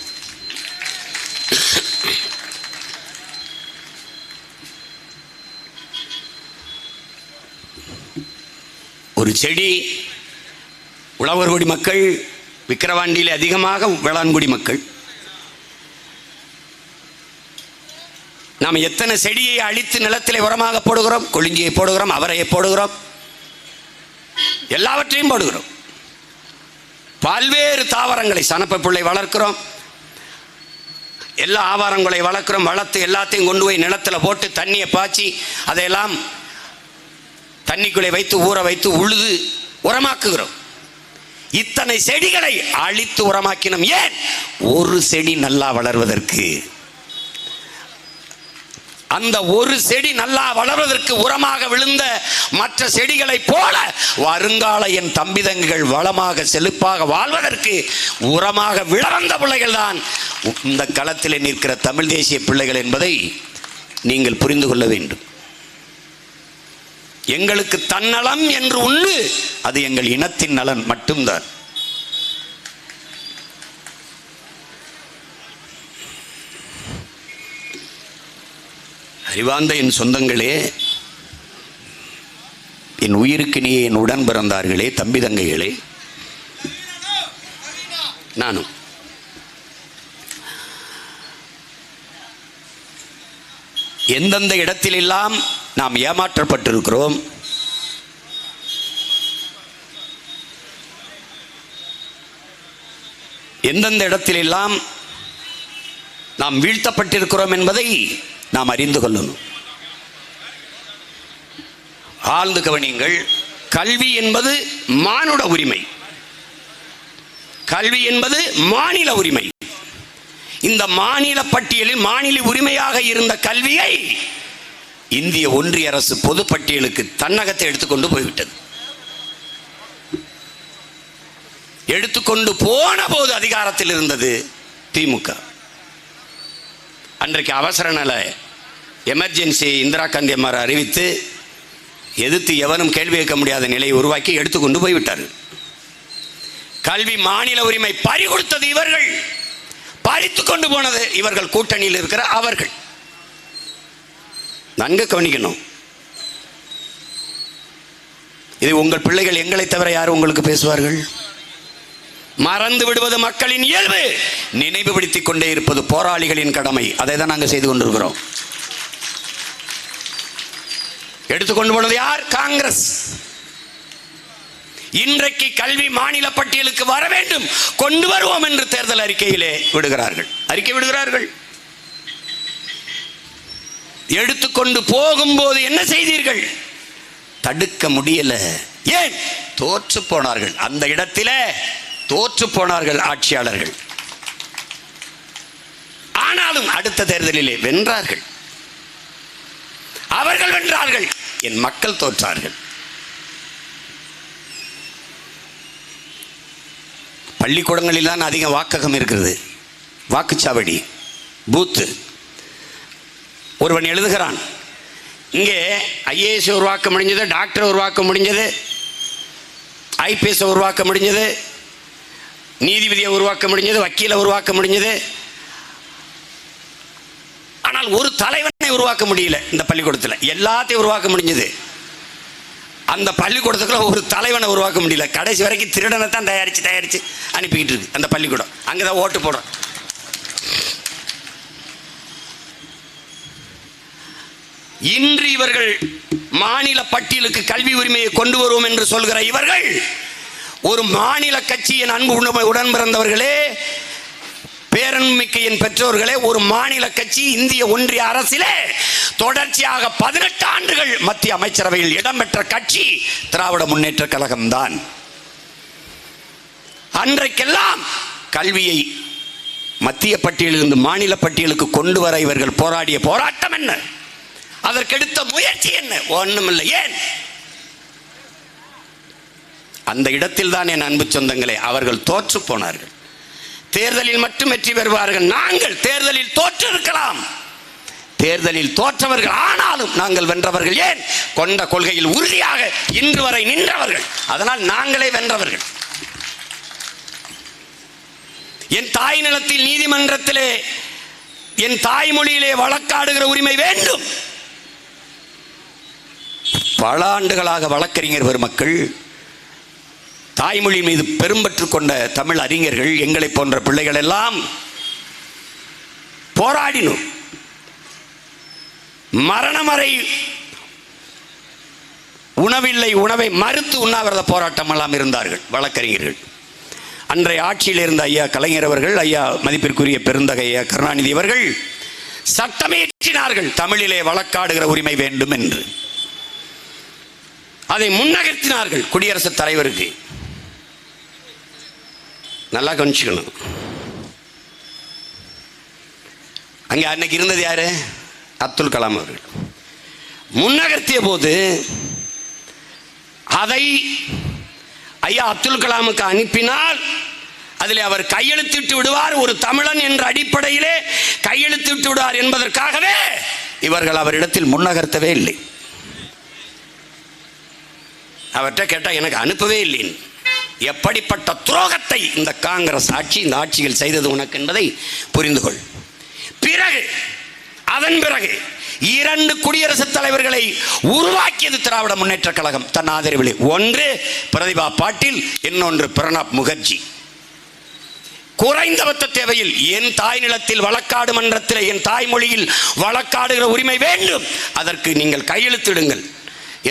Speaker 3: ஒரு செடி உழவர்குடி மக்கள், விக்கிரவாண்டியில் அதிகமாக வேளாண்குடி மக்கள், நாம் எத்தனை செடியை அழித்து நிலத்திலே உரமாக போடுகிறோம்? கொளிஞ்சியை போடுகிறோம், அவரையை போடுகிறோம், எல்லாவற்றையும் போடுகிறோம். பல்வேறு தாவரங்களை சனப்பப்புள்ளை வளர்க்கிறோம், எல்லா ஆவாரங்களை வளர்க்கிறோம். வளர்த்து எல்லாத்தையும் கொண்டு போய் நிலத்தில் போட்டு தண்ணியை பாய்ச்சி அதையெல்லாம் தண்ணிக்குள்ளே வைத்து ஊற வைத்து உழுது உரமாக்குகிறோம். இத்தனை செடிகளை அழித்து உரமாக்கினோம். ஏன்? ஒரு செடி நல்லா வளர்வதற்கு. அந்த ஒரு செடி நல்லா வளர்வதற்கு உரமாக விழுந்த மற்ற செடிகளை போல வருங்கால என் தம்பிதங்கள் வளமாக செழிப்பாக வாழ்வதற்கு உரமாக விழ வந்த பிள்ளைகள் தான் இந்த களத்திலே நிற்கிற தமிழ் தேசிய பிள்ளைகள் என்பதை நீங்கள் புரிந்து கொள்ள வேண்டும். எங்களுக்கு தன்னலம் என்று உண்டு, அது எங்கள் இனத்தின் நலன் மட்டும்தான். அறிவார்ந்த என் சொந்தங்களே, என் உயிருக்கினியே, என் உடன் பிறந்தார்களே, தம்பி தங்கைகளே, நானும் எந்தெந்த இடத்திலெல்லாம் நாம் ஏமாற்றப்பட்டிருக்கிறோம், எந்தெந்த இடத்திலெல்லாம் நாம் வீழ்த்தப்பட்டிருக்கிறோம் என்பதை நாம் அறிந்து கொள்ளணும். ஆழ்ந்து கவனியுங்கள். கல்வி என்பது மானுட உரிமை, கல்வி என்பது மாநில உரிமை. இந்த மாநில பட்டியலில் மாநில உரிமையாக இருந்த கல்வியை இந்திய ஒன்றிய அரசு பொது பட்டியலுக்கு தன்னகத்தை எடுத்துக்கொண்டு போய்விட்டது. எடுத்துக்கொண்டு போன போது அதிகாரத்தில் இருந்தது திமுக. அன்றைக்கு அவசர நல எமர்ஜென்சி இந்திரா காந்தி அம்மார் அறிவித்து எதிர்த்து எவனும் கேள்வி கேட்க முடியாத நிலையை உருவாக்கி எடுத்துக்கொண்டு போய்விட்டார்கள். கல்வி மாநில உரிமை பறி கொடுத்தது இவர்கள், பறித்து கொண்டு போனது இவர்கள், கூட்டணியில் இருக்கிற அவர்கள். நன்கு கவனிக்கணும். இது உங்கள் பிள்ளைகள், எங்களை தவிர யார் உங்களுக்கு பேசுவார்கள்? மறந்து விடுவது மக்களின் இயல்பு, நினைவுபடுத்திக் கொண்டே இருப்பது போராளிகளின் கடமை. அதை தான் நாங்கள் செய்து கொண்டிருக்கிறோம். எடுத்துக்கொண்டு போனது யார்? காங்கிரஸ். இன்றைக்கு கல்வி மாநில பட்டியலுக்கு வர வேண்டும், கொண்டு வருவோம் என்று தேர்தல் அறிக்கையிலே அறிக்கை விடுகிறார்கள். எடுத்துக்கொண்டு போகும்போது என்ன செய்தீர்கள்? தடுக்க முடியல. ஏன்? தோற்று போனார்கள். அந்த இடத்திலே தோற்று போனார்கள் ஆட்சியாளர்கள். ஆனாலும் அடுத்த தேர்தலிலே வென்றார்கள். அவர்கள் வென்றார்கள், என் மக்கள் தோற்றார்கள். பள்ளிக்கூடங்களில் தான் அதிக வாக்ககம் இருக்கிறது, வாக்குச்சாவடி, பூத்து. ஒருவன் எழுதுகிறான், இங்கே ஐஏஎஸ் உருவாக்க முடிஞ்சது, டாக்டர் உருவாக்க முடிஞ்சது, ஐபிஎஸ் உருவாக்க முடிஞ்சது, நீதிபதியை உருவாக்க முடிஞ்சது, வக்கீலை உருவாக்க முடிஞ்சது. ஆனால் ஒரு தலைவனை உருவாக்க முடியல. இந்த பள்ளிக்கூடத்தில் எல்லாத்தையும் உருவாக்க முடிஞ்சது, அந்த பள்ளிக்கூடத்துக்குள்ள ஒரு தலைவனை உருவாக்க முடியல. கடைசி வரைக்கும் திருடனை தான் தயாரித்து அனுப்பிக்கிட்டு இருக்கு அந்த பள்ளிக்கூடம். அங்கதான் ஓட்டு போடுறோம். இன்று இவர்கள் மாநில பட்டியலுக்கு கல்வி உரிமையை கொண்டு வருவோம் என்று சொல்கிற இவர்கள், ஒரு மாநில கட்சியின் அன்பு உடன் பிறந்தவர்களே, பேரன்மிக்க என் பெற்றோர்களே, ஒரு மாநில கட்சி இந்திய ஒன்றிய அரசிலே தொடர்ச்சியாக 18 ஆண்டுகள் மத்திய அமைச்சரவையில் இடம்பெற்ற கட்சி திராவிட முன்னேற்ற கழகம்தான். அன்றைக்கெல்லாம் கல்வியை மத்திய பட்டியலிலிருந்து மாநில பட்டியலுக்கு கொண்டு வர இவர்கள் போராடிய போராட்டம் என்ன, அதற்கெடுத்த முயற்சி என்ன? ஒண்ணுமில்லை. ஏன்? அந்த இடத்தில் தான் என் அன்பு சொந்தங்களே அவர்கள் தோற்று போனார்கள். தேர்தலில் மட்டும் வெற்றி பெறுவார்கள். நாங்கள் தேர்தலில் தோற்று இருக்கலாம், தேர்தலில் தோற்றவர்கள், ஆனாலும் நாங்கள் வென்றவர்கள். ஏன்? கொண்ட கொள்கையில் உறுதியாக இன்று வரை நின்றவர்கள். அதனால் நாங்களே வென்றவர்கள். என் தாய் நிலத்தில் நீதிமன்றத்திலே என் தாய்மொழியிலே வழக்காடுகிற உரிமை வேண்டும். பல ஆண்டுகளாக வழக்கறிஞர் பெருமக்கள், தாய்மொழி மீது பெரும்பற்று கொண்ட தமிழ் அறிஞர்கள், எங்களை போன்ற பிள்ளைகள் எல்லாம் போராடினோம். மரணம் வரை உணவில்லை, உணவை மறுத்து உண்ணாவிரத போராட்டம் எல்லாம் இருந்தார்கள் வழக்கறிஞர்கள். அன்றைய ஆட்சியில் இருந்த ஐயா கலைஞர் அவர்கள், ஐயா மதிப்பிற்குரிய பெருந்தகை ஐயா கருணாநிதி அவர்கள் சட்டமியற்றினார்கள் தமிழிலே வழக்காடுகிற உரிமை வேண்டும் என்று. அதை முன்னகர்த்தினார்கள் குடியரசுத் தலைவருக்கு. நல்லா கவனிச்சுக்கணும். அங்கே அன்னைக்கு இருந்தது யாரு? அப்துல் கலாம் அவர்கள். முன்னகர்த்திய போது அதை ஐயா அப்துல் கலாமுக்கு அனுப்பினால் அதில் அவர் கையெழுத்திட்டு விடுவார், ஒரு தமிழன் என்ற அடிப்படையிலே கையெழுத்திட்டு விடுவார் என்பதற்காகவே இவர்கள் அவரிடத்தில் முன்னகர்த்தவே இல்லை. அவர்கிட்ட கேட்டால் எனக்கு அனுப்பவே இல்லை. எப்படிப்பட்ட துரோகத்தை இந்த காங்கிரஸ் ஆட்சி, இந்த ஆட்சியில் செய்தது உனக்கு என்பதை புரிந்து கொள். பிறகு அதன் பிறகு 2 குடியரசுத் தலைவர்களை உருவாக்கியது திராவிட முன்னேற்ற கழகம் தன் ஆதரவில். ஒன்று பிரதிபா பாட்டீல், இன்னொன்று பிரணாப் முகர்ஜி. குறைந்தபட்ச தேவையில் என் தாய் நிலத்தில் வழக்காடு மன்றத்தில் என் தாய்மொழியில் வழக்காடுகிற உரிமை வேண்டும், அதற்கு நீங்கள் கையெழுத்திடுங்கள்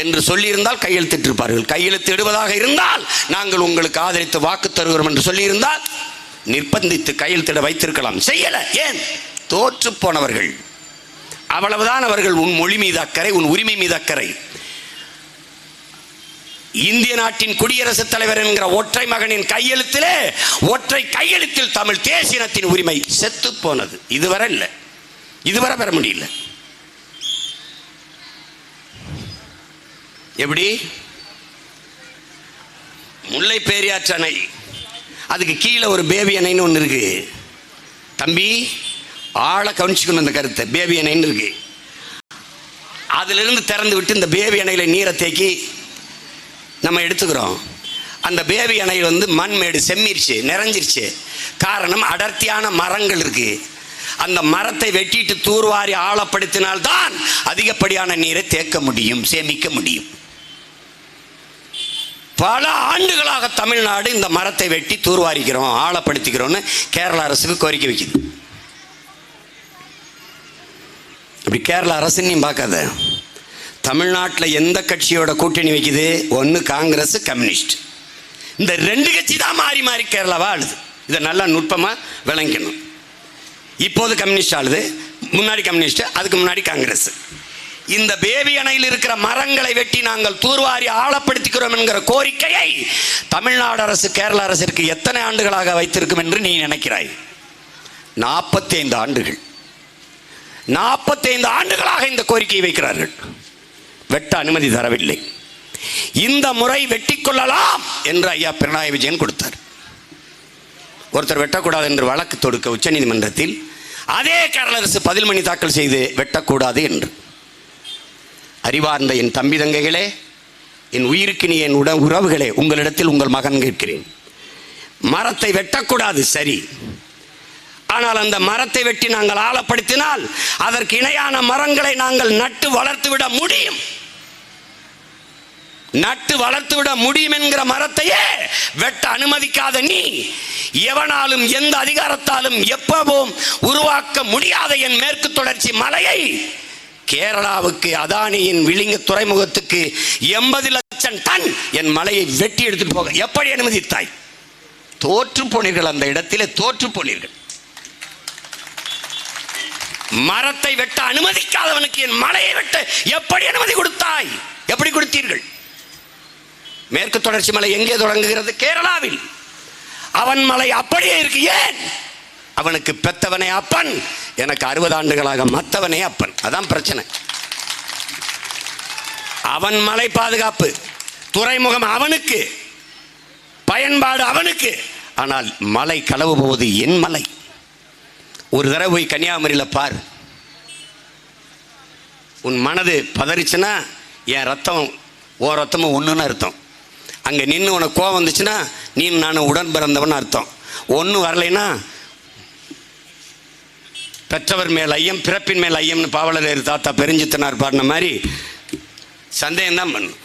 Speaker 3: என்று சொல்லியிருந்தால் கையெழுத்திட்டிருப்பார்கள். கையெழுத்திடுவதாக இருந்தால் நாங்கள் உங்களுக்கு ஆதரித்து வாக்கு தருகிறோம் என்று சொல்லியிருந்தால் நிர்பந்தித்து கையெழுத்திட வைத்திருக்கலாம். செய்யல. ஏன்? தோற்று போனவர்கள். அவ்வளவுதான். அவர்கள் உன் மொழி மீது அக்கறை, உன் உரிமை மீது அக்கறை. இந்திய நாட்டின் குடியரசுத் தலைவர் என்கிற ஒற்றை மகனின் கையெழுத்திலே, ஒற்றை கையெழுத்தில் தமிழ் தேசியத்தின் உரிமை செத்து போனது. இதுவரை இல்லை, இதுவரை பெற முடியல. எப்படி? முல்லை பெரியாற்று அணை, அதுக்கு கீழே ஒரு பேபி அணைன்னு ஒன்று இருக்கு. தம்பி ஆளை கவனிச்சுக்கணும் அந்த கருத்தை. பேபி அணைன்னு இருக்கு. அதிலிருந்து திறந்து விட்டு இந்த பேபி அணையில் நீரை தேக்கி நம்ம எடுத்துக்கிறோம். அந்த பேபி அணை மண்மேடு செம்மிருச்சு, நிறைஞ்சிருச்சு. காரணம் அடர்த்தியான மரங்கள் இருக்கு. அந்த மரத்தை வெட்டிட்டு தூர்வாரி ஆழப்படுத்தினால்தான் அதிகப்படியான நீரை தேக்க முடியும், சேமிக்க முடியும். பல ஆண்டுகளாக தமிழ்நாடு இந்த மரத்தை வெட்டி தூர்வாரிக்கிறோம், ஆழப்படுத்திக்கிறோம்னு கேரள அரசுக்கு கோரிக்கை வைக்குது. இப்படி கேரள அரசு நீ பார்க்காத. தமிழ்நாட்டில் எந்த கட்சியோட கூட்டணி வைக்குது? ஒன்று காங்கிரஸ், கம்யூனிஸ்ட். இந்த 2 கட்சி தான் மாறி மாறி கேரளாவா ஆளுது. இதை நல்லா நுட்பமாக விளங்கணும். இப்போது கம்யூனிஸ்ட் ஆளுது, முன்னாடி கம்யூனிஸ்ட், அதுக்கு முன்னாடி காங்கிரஸ். இந்த பேபி அணையில் இருக்கிற மரங்களை வெட்டி நாங்கள் தூர்வாரி ஆழப்படுத்திக்கிறோம் என்கிற கோரிக்கையை தமிழ்நாடு அரசு கேரள அரசிற்கு எத்தனை ஆண்டுகளாக வைத்திருக்கும் என்று நீ நினைக்கிறாய்? 45 ஆண்டுகள். 45 ஆண்டுகளாக இந்த கோரிக்கையை வைக்கிறார்கள். வெட்ட அனுமதி தரவில்லை. இந்த முறை வெட்டி கொள்ளலாம் என்று ஐயா பினராயி விஜயன் கொடுத்தார். ஒருத்தர் வெட்டக்கூடாது என்று வழக்கு தொடுக்க உச்சநீதிமன்றத்தில் அதே கேரள அரசு பதில் மனு தாக்கல் செய்து வெட்டக்கூடாது என்று. அறிவார்ந்த என் தம்பி தங்கைகளே, என் உயிருக்கு நீ என் உறவுகளே, உங்களிடத்தில் உங்கள் மகன் கேட்கிறேன். மரத்தை வெட்டக்கூடாது சரி, ஆனால் அந்த மரத்தை வெட்டி நாங்கள் ஆழப்படுத்தினால் அதற்கு இணையான மரங்களை நாங்கள் நட்டு வளர்த்து விட முடியும். நட்டு வளர்த்து விட முடியும் என்கிற மரத்தையே வெட்ட அனுமதிக்காத நீ, எவனாலும் எந்த அதிகாரத்தாலும் எப்பவும் உருவாக்க முடியாத என் மேற்கு தொடர்ச்சி மலையை கேரளாவுக்கு அதானியின் விளிங்க துறைமுகத்துக்கு 80 லட்சம் டன் என் மலையை வெட்டி எடுத்துட்டு போக எப்படி அனுமதித்தாய்? தோற்று போனீர்கள். அந்த இடத்திலே தோற்று போனீர்கள். மரத்தை வெட்ட அனுமதிக்காதவனுக்கு என் மலையை வெட்ட எப்படி அனுமதி கொடுத்தாய்? எப்படி கொடுத்தீர்கள்? மேற்கு தொடர்ச்சி மலை எங்கே தொடங்குகிறது? கேரளாவில். அவன் மலை அப்படியே இருக்கு. ஏன்? அவனுக்கு பெத்தவனே அப்பன், எனக்கு 60 ஆண்டுகளாக மத்தவனே அப்பன். அதான் பிரச்சனை. அவன் மலை பாதுகாப்பு, துறைமுகம் அவனுக்கு, பயன்பாடு அவனுக்கு. ஆனால் மலை களவு போவது என் மலை. ஒரு தடவை போய் கன்னியாகுமரியில் பார். உன் மனது பதறிச்சுன்னா என் ரத்தம் ஓ ரத்தமும் ஒன்றுன்னு அர்த்தம். அங்கே நின்று உனக்கு கோவம் வந்துச்சுன்னா நீ நான் உடன் பிறந்தவன் அர்த்தம். ஒன்றும் வரலைன்னா பெற்றவர் மேல் ஐயம் பிறப்பின் மேல் ஐயம்னு பாவலர் தாத்தா பெருஞ்சித்தனார் பாடின மாதிரி சந்தேகம் தான் பண்ணும்.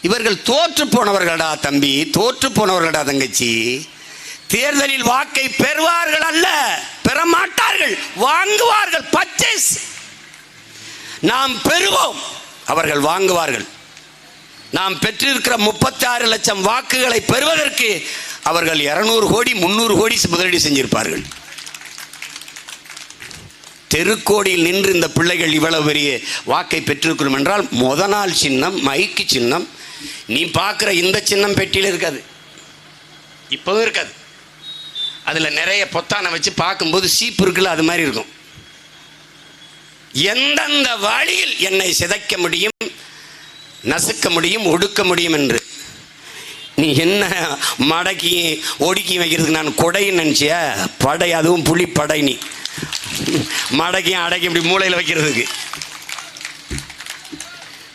Speaker 3: இவர்கள் தோற்று போனவர்களடா தம்பி, தோற்று போனவர்களடா தங்கச்சி. தேர்தலில் வாக்கை பெறுவார்கள் அல்ல, பெறமாட்டார்கள், வாங்குவார்கள். பர்ச்சேஸ். நாம் பெறுவோம், அவர்கள் வாங்குவார்கள். நாம் பெற்றிருக்கிற 36 லட்சம் வாக்குகளை பெறுவதற்கு அவர்கள் 200 கோடி 300 கோடி முதலீடு செஞ்சிருப்பார்கள். தெருக்கோடியில் நின்று இந்த பிள்ளைகள் இவ்வளவு பெரிய வாக்கை பெற்றிருக்கிறோம் என்றால் முத நாள் சின்னம் மைக்கு சின்னம். நீ பார்க்குற இந்த சின்னம் பெட்டியில் இருக்காது, இப்போவும் இருக்காது. அதில் நிறைய பொத்தானை வச்சு பார்க்கும்போது சீப்பு இருக்குல்ல, அது மாதிரி இருக்கும். எந்தெந்த வழியில் என்னை சிதைக்க முடியும், நசுக்க முடியும், ஒடுக்க முடியும் என்று. நீ என்ன மடக்கி ஒடுக்கி வைக்கிறதுக்கு நான் கொடைன்னு நினச்சியா? படை, அதுவும் புலி படை. நீ மடக்கியும் அடக்கி இப்படி மூளையில் வைக்கிறதுக்கு.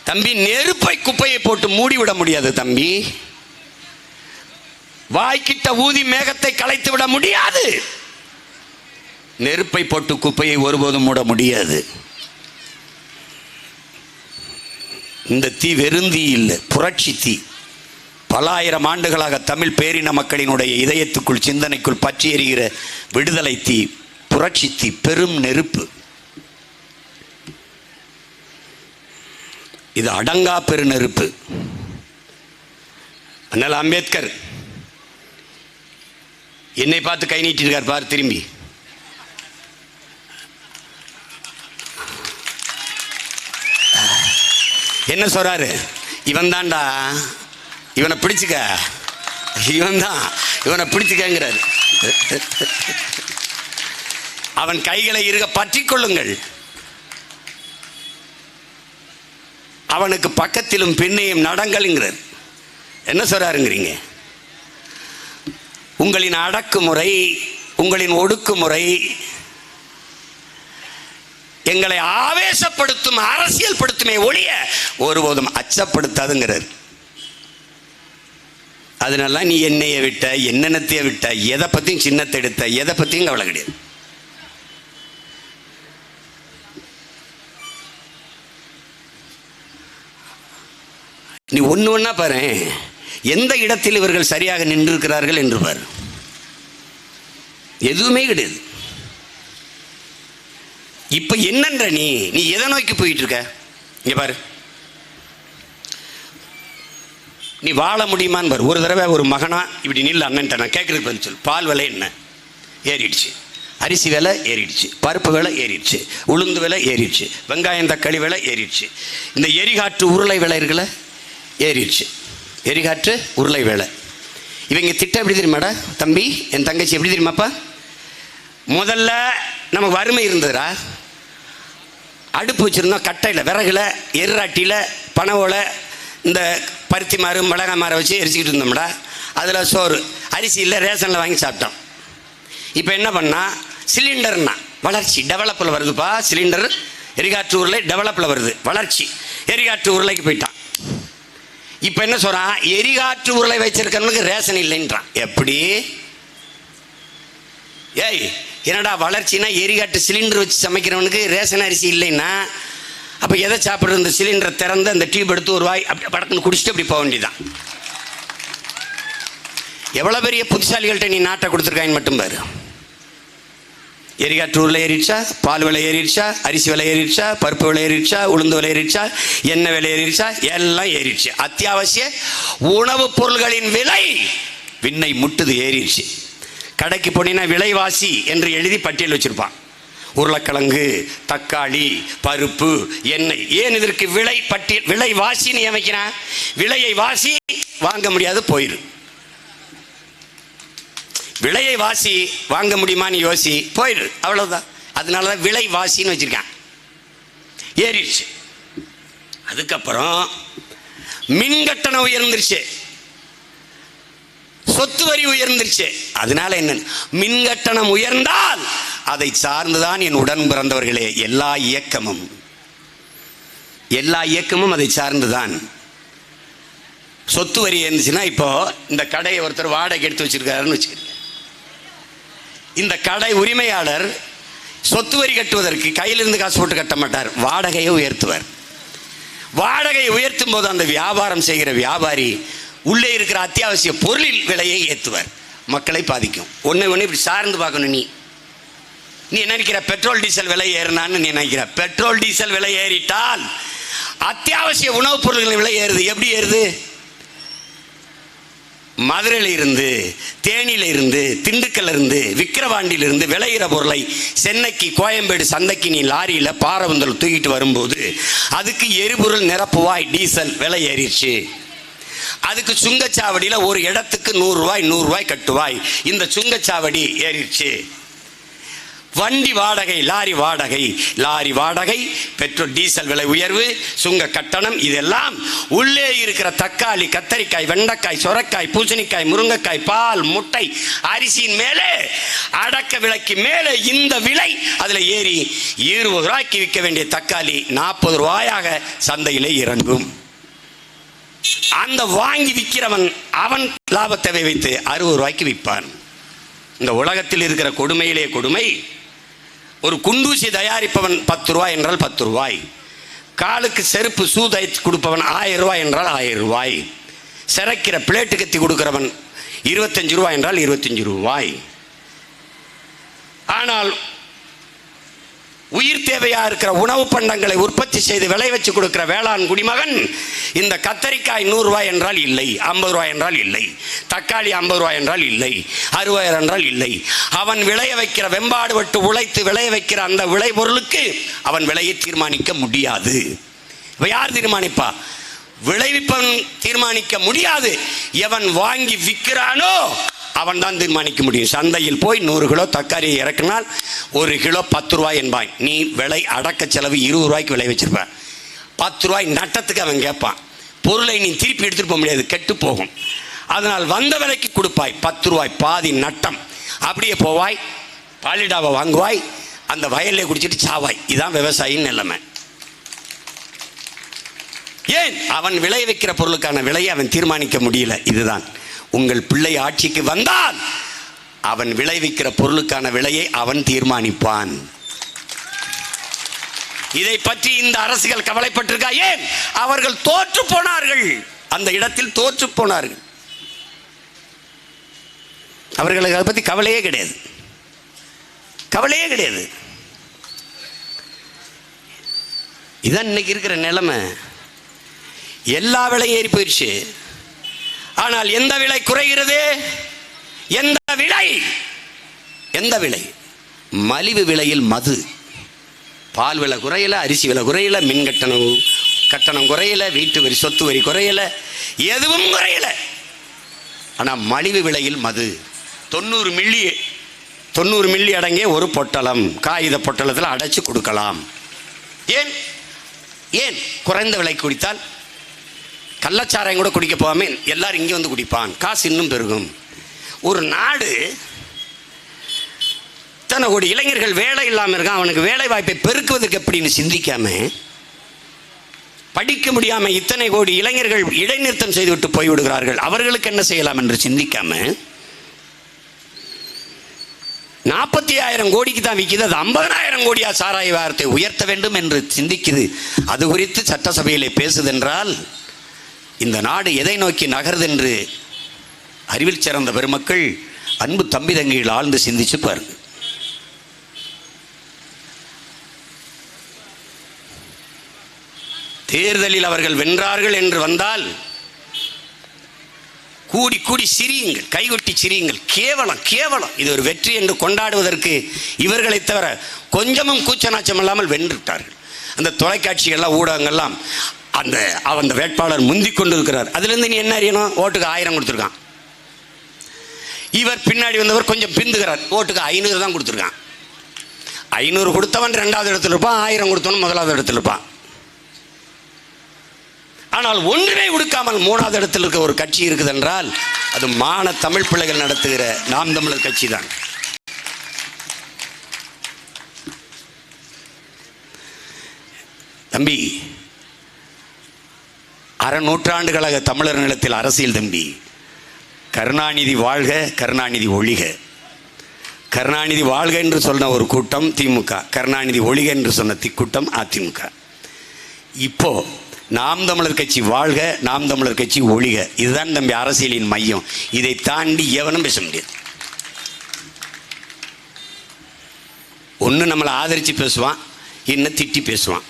Speaker 3: தம்பி, நெருப்பை குப்பையை போட்டு மூடிவிட முடியாது தம்பி. வாய்க்கிட்ட ஊதி மேகத்தை கலைத்து விட முடியாது. நெருப்பை போட்டு குப்பையை ஒருபோதும் மூட முடியாது. இந்த தீ வெறுந்தீ இல்லை, புரட்சி தீ. பல ஆயிரம் ஆண்டுகளாக தமிழ் பேரின மக்களினுடைய இதயத்துக்குள் சிந்தனைக்குள் பற்றி எறிகிற விடுதலை தீ, புரட்சி தீ, பெரும் நெருப்பு. இது அடங்கா பெரு நெருப்பு. அண்ணல் அம்பேத்கர் என்னை பார்த்து கை நீட்டிருக்கார் பார். திரும்பி என்ன சொல்றாரு? இவன் தான்டா, இவனை பிடிச்சுக்க, இவன் தான், இவனை பிடிச்சுக்கங்கிறார். அவன் கைகளை இருக பற்றி கொள்ளுங்கள். அவனுக்கு பக்கத்திலும் பின்னையும் நடங்கள்ங்கிறார். என்ன சொல்றாருங்கிறீங்க? உங்களின் அடக்குமுறை, உங்களின் ஒடுக்குமுறை எங்களை ஆவேசப்படுத்தும், அரசியல் படுத்துமே ஒழிய ஒருபோதும் அச்சப்படுத்தாதுங்கிறார். அதனால நீ என்னைய விட்ட, என்னென்னத்தைய விட்ட, எதை பற்றியும் சின்னத்தை எடுத்த, எதை பற்றியும் கவலை கிடையாது. நீ ஒன்று ஒன்றா பாரு, எந்த இடத்தில் இவர்கள் சரியாக நின்றிருக்கிறார்கள் என்று பாரு. எதுவுமே கிடையாது. இப்ப என்னன்ற நீ எதை நோக்கி போயிட்டு இருக்க? இங்க பாரு, நீ வாழ முடியுமான்னு பாரு. ஒரு தடவை ஒரு மகனா இப்படி நில்ல அண்ணன்ட்ட நான் கேட்கறதுக்கு பதில் சொல். பால் விலை என்ன ஏறிடுச்சு, அரிசி விலை ஏறிடுச்சு, பருப்பு விலை ஏறிடுச்சு, உளுந்து விலை ஏறிடுச்சு, வெங்காயம் தக்காளி விலை ஏறிடுச்சு, இந்த எரிகாற்று உருளை விலை இருக்குல்ல ஏறிடுச்சு. எரிகாற்று உருளை வேலை. இவங்க திட்டம் எப்படி தெரியுமாடா தம்பி, என் தங்கச்சி எப்படி தெரியுமாப்பா? முதல்ல நமக்கு வறுமை இருந்ததுடா. அடுப்பு வச்சுருந்தோம், கட்டையில், விறகுல, எருராட்டியில், பனவோலை, இந்த பருத்தி மாறு மிளகா மாற வச்சு எரிச்சிக்கிட்டு இருந்தோம்டா. அதில் சோறு, அரிசி இல்லை, ரேஷனில் வாங்கி சாப்பிட்டோம். இப்போ என்ன பண்ணால் சிலிண்டர்னா வளர்ச்சி, டெவலப்பில் வருதுப்பா. சிலிண்டர் எரிகாற்று உருளை டெவலப்பில் வருது, வளர்ச்சி. எரிகாற்று உருளைக்கு போயிட்டான். இப்போ என்ன சொல்கிறான்? எரிகாற்று உருளை வச்சிருக்கிறவனுக்கு ரேஷன் இல்லைன்றான். எப்படி? ஏய், என்னடா வளர்ச்சின்னா எரிகாற்று சிலிண்டர் வச்சு சமைக்கிறவனுக்கு ரேஷன் அரிசி இல்லைன்னா அப்போ எதை சாப்பிட்றது? இந்த சிலிண்டரை திறந்து அந்த டியூப் எடுத்து ஒரு வாய் அப்படி படக்குன்னு குடிச்சிட்டு அப்படி போக வேண்டியதான். எவ்வளோ பெரிய புத்திசாலிகள்கிட்ட நீ நாட்டை கொடுத்துருக்காங்க மட்டும் பாரு. எரிகாற்று உருளை ஏறிடுச்சா, பால் விலை ஏறிடுச்சா, அரிசி விலை ஏறிடுச்சா, பருப்பு விலை ஏறிடுச்சா, உளுந்து விலை ஏறிடுச்சா, எண்ணெய் விலை ஏறிடுச்சா, எல்லாம் ஏறிடுச்சு. அத்தியாவசிய உணவுப் பொருள்களின் விலை விண்ணை முட்டுது, ஏறிடுச்சு. கடைக்கு போனீங்கன்னா விலைவாசி என்று எழுதி பட்டியல் வச்சிருப்பான். உருளைக்கிழங்கு, தக்காளி, பருப்பு, எண்ணெய். ஏன் இதற்கு விலை பட்டியல், விலைவாசின்னு ஏன் வைக்கிறான்? விலையை வாசி வாங்க முடியாது போயிரு. விலையை வாசி வாங்க முடியுமான்னு யோசி போயிரு, அவ்வளவுதான். அதனாலதான் விலை வாசின்னு வச்சிருக்கான். ஏறிடுச்சு. அதுக்கப்புறம் மின் கட்டணம் உயர்ந்துருச்சு, சொத்து வரி உயர்ந்துருச்சு. அதனால என்ன, மின் கட்டணம் உயர்ந்தால் அதை சார்ந்துதான் என் உடன் பிறந்தவர்களே எல்லா இயக்கமும் அதை சார்ந்துதான். சொத்து வரி இருந்துச்சுன்னா, இப்போ இந்த கடையை ஒருத்தர் வாடகை எடுத்து வச்சிருக்காருன்னு வச்சுக்கோங்க. இந்த கடை உரிமையாளர் சொத்து வரி கட்டுவதற்கு கையிலிருந்து காசு போட்டு கட்ட மாட்டார், வாடகையை உயர்த்துவார். வாடகையை உயர்த்தும் போது அந்த வியாபாரம் செய்கிற வியாபாரி உள்ளே இருக்கிற அத்தியாவசிய பொருளில் விலையை ஏற்றுவார். மக்களை பாதிக்கும். ஒன்று இப்படி சார்ந்து பார்க்கணும். நீ நினைக்கிற பெட்ரோல் டீசல் விலை ஏறினான்னு நீ நினைக்கிற. பெட்ரோல் டீசல் விலை ஏறிட்டால் அத்தியாவசிய உணவுப் பொருட்களின் விலை ஏறுது. எப்படி ஏறுது? மதுரையில இருந்து, தேனியில இருந்து, திண்டுக்கல்ல இருந்து, விக்கிரவாண்டியில இருந்து விளையிற பொருளை சென்னைக்கு, கோயம்பேடு சந்தைக்கு நீ லாரியில பாரவந்தல் தூக்கிட்டு வரும்போது அதுக்கு எரிபொருள் நிரப்புவாய், டீசல் விலை ஏறிடுச்சு. அதுக்கு சுங்கச்சாவடியில் ஒரு இடத்துக்கு 100 ரூபாய் கட்டுவாய். இந்த சுங்கச்சாவடி ஏறிடுச்சு. வண்டி வாடகை, லாரி வாடகை, பெட்ரோல் டீசல் விலை உயர்வு, சுங்க கட்டணம், இதெல்லாம் உள்ளே இருக்கிற தக்காளி, கத்தரிக்காய், வெண்டைக்காய், சொரக்காய், பூசணிக்காய், முருங்கைக்காய், பால், முட்டை, அரிசியின் மேலே, அடக்க விலைக்கு மேலே இந்த விலை அதில் ஏறி 20 ரூபாய்க்கு விற்க வேண்டிய தக்காளி 40 ரூபாயாக சந்தையிலே இறங்கும். அந்த வாங்கி விற்கிறவன் அவன் லாபத்தை வைத்து 60 ரூபாய்க்கு விற்பான். இந்த உலகத்தில் இருக்கிற கொடுமையிலே கொடுமை, ஒரு குண்டூசி தயாரிப்பவன் 10 ரூபாய் என்றால் 10 ரூபாய், காலுக்கு செருப்பு ஷூ தைத்து கொடுப்பவன் 1000 ரூபாய் என்றால் 1000 ரூபாய், சிறைக்கிற பிளேட்டு கத்தி கொடுக்கிறவன் 25 ரூபாய் என்றால் 25 ரூபாய். ஆனால் உயிர் தேவையா இருக்கிற உணவு பண்டங்களை உற்பத்தி செய்து விளை வச்சு கொடுக்கிற வேளாண் குடிமகன் இந்த கத்தரிக்காய் 100 ரூபாய் என்றால் இல்லை, 50 ரூபாய் என்றால் இல்லை, தக்காளி 50 ரூபாய் என்றால் இல்லை, 60 என்றால் இல்லை. அவன் விளைய வைக்கிற, வெம்பாடு பட்டு உழைத்து விளைய வைக்கிற அந்த விளை பொருளுக்கு அவன் விலையை தீர்மானிக்க முடியாது. இப்ப யார் தீர்மானிப்பா? விளைவிப்பவன் தீர்மானிக்க முடியாது. எவன் வாங்கி விற்கிறானோ அவன் தான் தீர்மானிக்க முடியும். சந்தையில் போய் 100 கிலோ தக்காளியை இறக்கினால் 1 கிலோ 10 ரூபாய் என்பான். நீ விலை அடக்க செலவு 20 ரூபாய்க்கு விலை வச்சிருப்ப, 10 ரூபாய் நட்டத்துக்கு அவன் கேட்பான். பொருளை நீ திருப்பி எடுத்துட்டு போக முடியாது, கெட்டு போகும். அதனால் வந்த விலைக்கு கொடுப்பாய், 10 ரூபாய் பாதி நட்டம். அப்படியே போவாய், பாலிடாவை வாங்குவாய், அந்த வயல்ல குடிச்சிட்டு சாவாய். இதுதான் விவசாயின்னு நிலைமை. ஏன்? அவன் விளை வைக்கிற பொருளுக்கான விலையை அவன் தீர்மானிக்க முடியல. இதுதான் உங்கள் பிள்ளை ஆட்சிக்கு வந்தால் அவன் விளைவிக்கிற பொருளுக்கான விலையை அவன் தீர்மானிப்பான். இதை பற்றி இந்த அரசுகள் கவலைப்பட்டிருக்கா? ஏன்? அவர்கள் தோற்று போனார்கள், அந்த இடத்தில் தோற்று போனார்கள். அவர்களுக்கு அதை பற்றி கவலையே கிடையாது, கவலையே கிடையாது. இதான் இன்னைக்கு இருக்கிற நிலைமை. எல்லா விலையும் ஏறி போயிடுச்சு. ஆனால் எந்த விலை குறைகிறது? எந்த விலை? மலிவு விலையில் மது. பால் விலை குறையல, அரிசி விலை குறையல, மின் கட்டணம் குறையல, வீட்டு வரி, சொத்து வரி குறையல, எதுவும் குறையல. ஆனால் மலிவு விலையில் மது. 90 மில்லி அடங்கிய ஒரு பொட்டலம், காகித பொட்டலத்தில் அடைச்சு கொடுக்கலாம். ஏன் குறைந்த விலை குடித்தால் கள்ளச்சாராயம் கூட குடிக்க போகாம எல்லாரும் இங்கே வந்து குடிப்பான், காசு இன்னும் பெருகும். ஒரு நாடு இத்தனை கோடி இளைஞர்கள் வேலை இல்லாமல் இருக்கான், அவனுக்கு வேலை வாய்ப்பை பெருக்குவதற்கு எப்படின்னு சிந்திக்காம, படிக்க முடியாம இத்தனை கோடி இளைஞர்கள் இடைநிறுத்தம் செய்துவிட்டு போய்விடுகிறார்கள், அவர்களுக்கு என்ன செய்யலாம் என்று சிந்திக்காம 45,000 கோடிக்கு தான் விற்கிது, அது 50,000 கோடியா சாராய வியாபாரத்தை உயர்த்த வேண்டும் என்று சிந்திக்குது. அது குறித்து சட்டசபையிலே பேசுதென்றால் இந்த நாடு எதை நோக்கி நகருது என்று அறிவில் சிறந்த பெருமக்கள், அன்பு தம்பி தங்கிகள் ஆழ்ந்து சிந்திச்சு பாருங்க. தேர்தலில் அவர்கள் வென்றார்கள் என்று வந்தால் கூடி கூடி சிரியுங்கள், கைகொட்டி சிரியுங்கள். கேவலம் கேவலம். இது ஒரு வெற்றி என்று கொண்டாடுவதற்கு இவர்களை தவிர கொஞ்சமும் கூச்சநாச்சம் இல்லாமல் வென்றுவிட்டார்கள். அந்த தொலைக்காட்சிகள்லாம் ஊடகங்கள்லாம் அந்த வேட்பாளர் முந்தி கொண்டு இருக்கிறார். அதுலேருந்து நீ என்ன அறியணும்? ஓட்டுக்கு 1000 கொடுத்துருக்கான். இவர் பின்னாடி வந்தவர் கொஞ்சம் பிந்துகிறார், ஓட்டுக்கு 500 தான் கொடுத்துருக்கான். 500 கொடுத்தவன் 2வது இடத்துல இருப்பான், 1000 கொடுத்தவன் 1வது இடத்துல இருப்பான். ஆனால் ஒன்றுமே கொடுக்காமல் 3வது இடத்தில் இருக்க ஒரு கட்சி இருக்குது என்றால் அது மான தமிழ் பிள்ளைகள் நடத்துகிற நாம் தமிழர் கட்சி தான். தம்பி, 1/2 நூற்றாண்டுகளாக தமிழர் நிலத்தில் அரசியல் தம்பி. கருணாநிதி வாழ்க, கருணாநிதி ஒழிக. கருணாநிதி வாழ்க என்று சொன்ன ஒரு கூட்டம் திமுக, கருணாநிதி ஒழிக என்று சொன்ன கூட்டம் அதிமுக. இப்போ நாம் தமிழர் கட்சி வாழ்க, நாம் தமிழர் கட்சி ஒழிக. இதுதான் தம்பி அரசியலின் மையம். இதை தாண்டி எவனும் பேச முடியாது. ஒன்று நம்மளை ஆதரித்து பேசுவான், இன்னும் திட்டி பேசுவான்.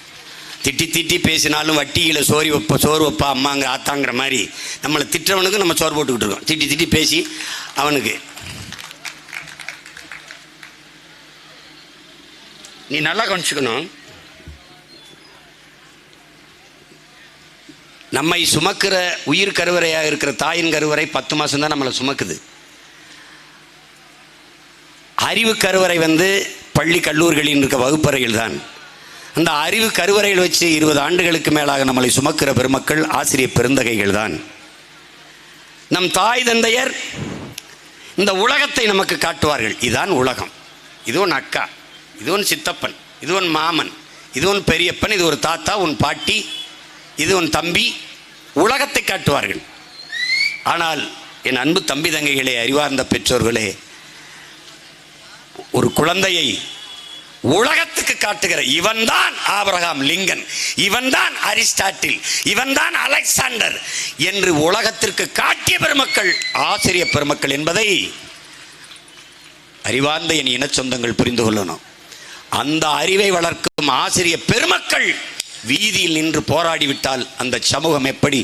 Speaker 3: திட்டி பேசினாலும் வட்டியில் சோறு வைப்பா அம்மாங்க ஆத்தாங்கிற மாதிரி நம்மளை திட்டவனுக்கு நம்ம சோறு போட்டுக்கிட்டு இருக்கோம். திட்டி பேசி அவனுக்கு நீ நல்லா கவனிச்சுக்கணும். நம்மை சுமக்கிற உயிர் கருவறையாக இருக்கிற தாயின் கருவறை 10 மாதம் தான் நம்மளை சுமக்குது. அறிவு கருவறை பள்ளி கல்லூரிகளில் இருக்க வகுப்பறைகள் தான். அந்த அறிவு கருவறையில் வச்சு 20 ஆண்டுகளுக்கு மேலாக நம்மளை சுமக்கிற பெருமக்கள் ஆசிரியர் பெருந்தகைகள் தான். நம் தாய் தந்தையர் இந்த உலகத்தை நமக்கு காட்டுவார்கள். இதுதான் உலகம், இது ஒன் அக்கா, இது ஒன் சித்தப்பன், இது ஒன் மாமன், இது ஒன் பெரியப்பன், இது ஒரு தாத்தா, உன் பாட்டி, இது உன் தம்பி. உலகத்தை காட்டுவார்கள். ஆனால் என் அன்பு தம்பி தங்கைகளே, அறிவார்ந்த பெற்றோர்களே, ஒரு குழந்தையை உலகத்துக்கு காட்டுகிற இவன்தான் ஆபிரகாம் லிங்கன், இவன்தான் அரிஸ்டாட்டில், இவன்தான் அலெக்சாண்டர் என்று உலகத்திற்கு காட்டிய பெருமக்கள் ஆசிரியர் பெருமக்கள் என்பதை அறிவார்ந்த என் இன சொந்தங்கள் புரிந்து கொள்ளணும். அந்த அறிவை வளர்க்கும் ஆசிரியர் பெருமக்கள் வீதியில் நின்று போராடிவிட்டால் அந்த சமூகம் எப்படி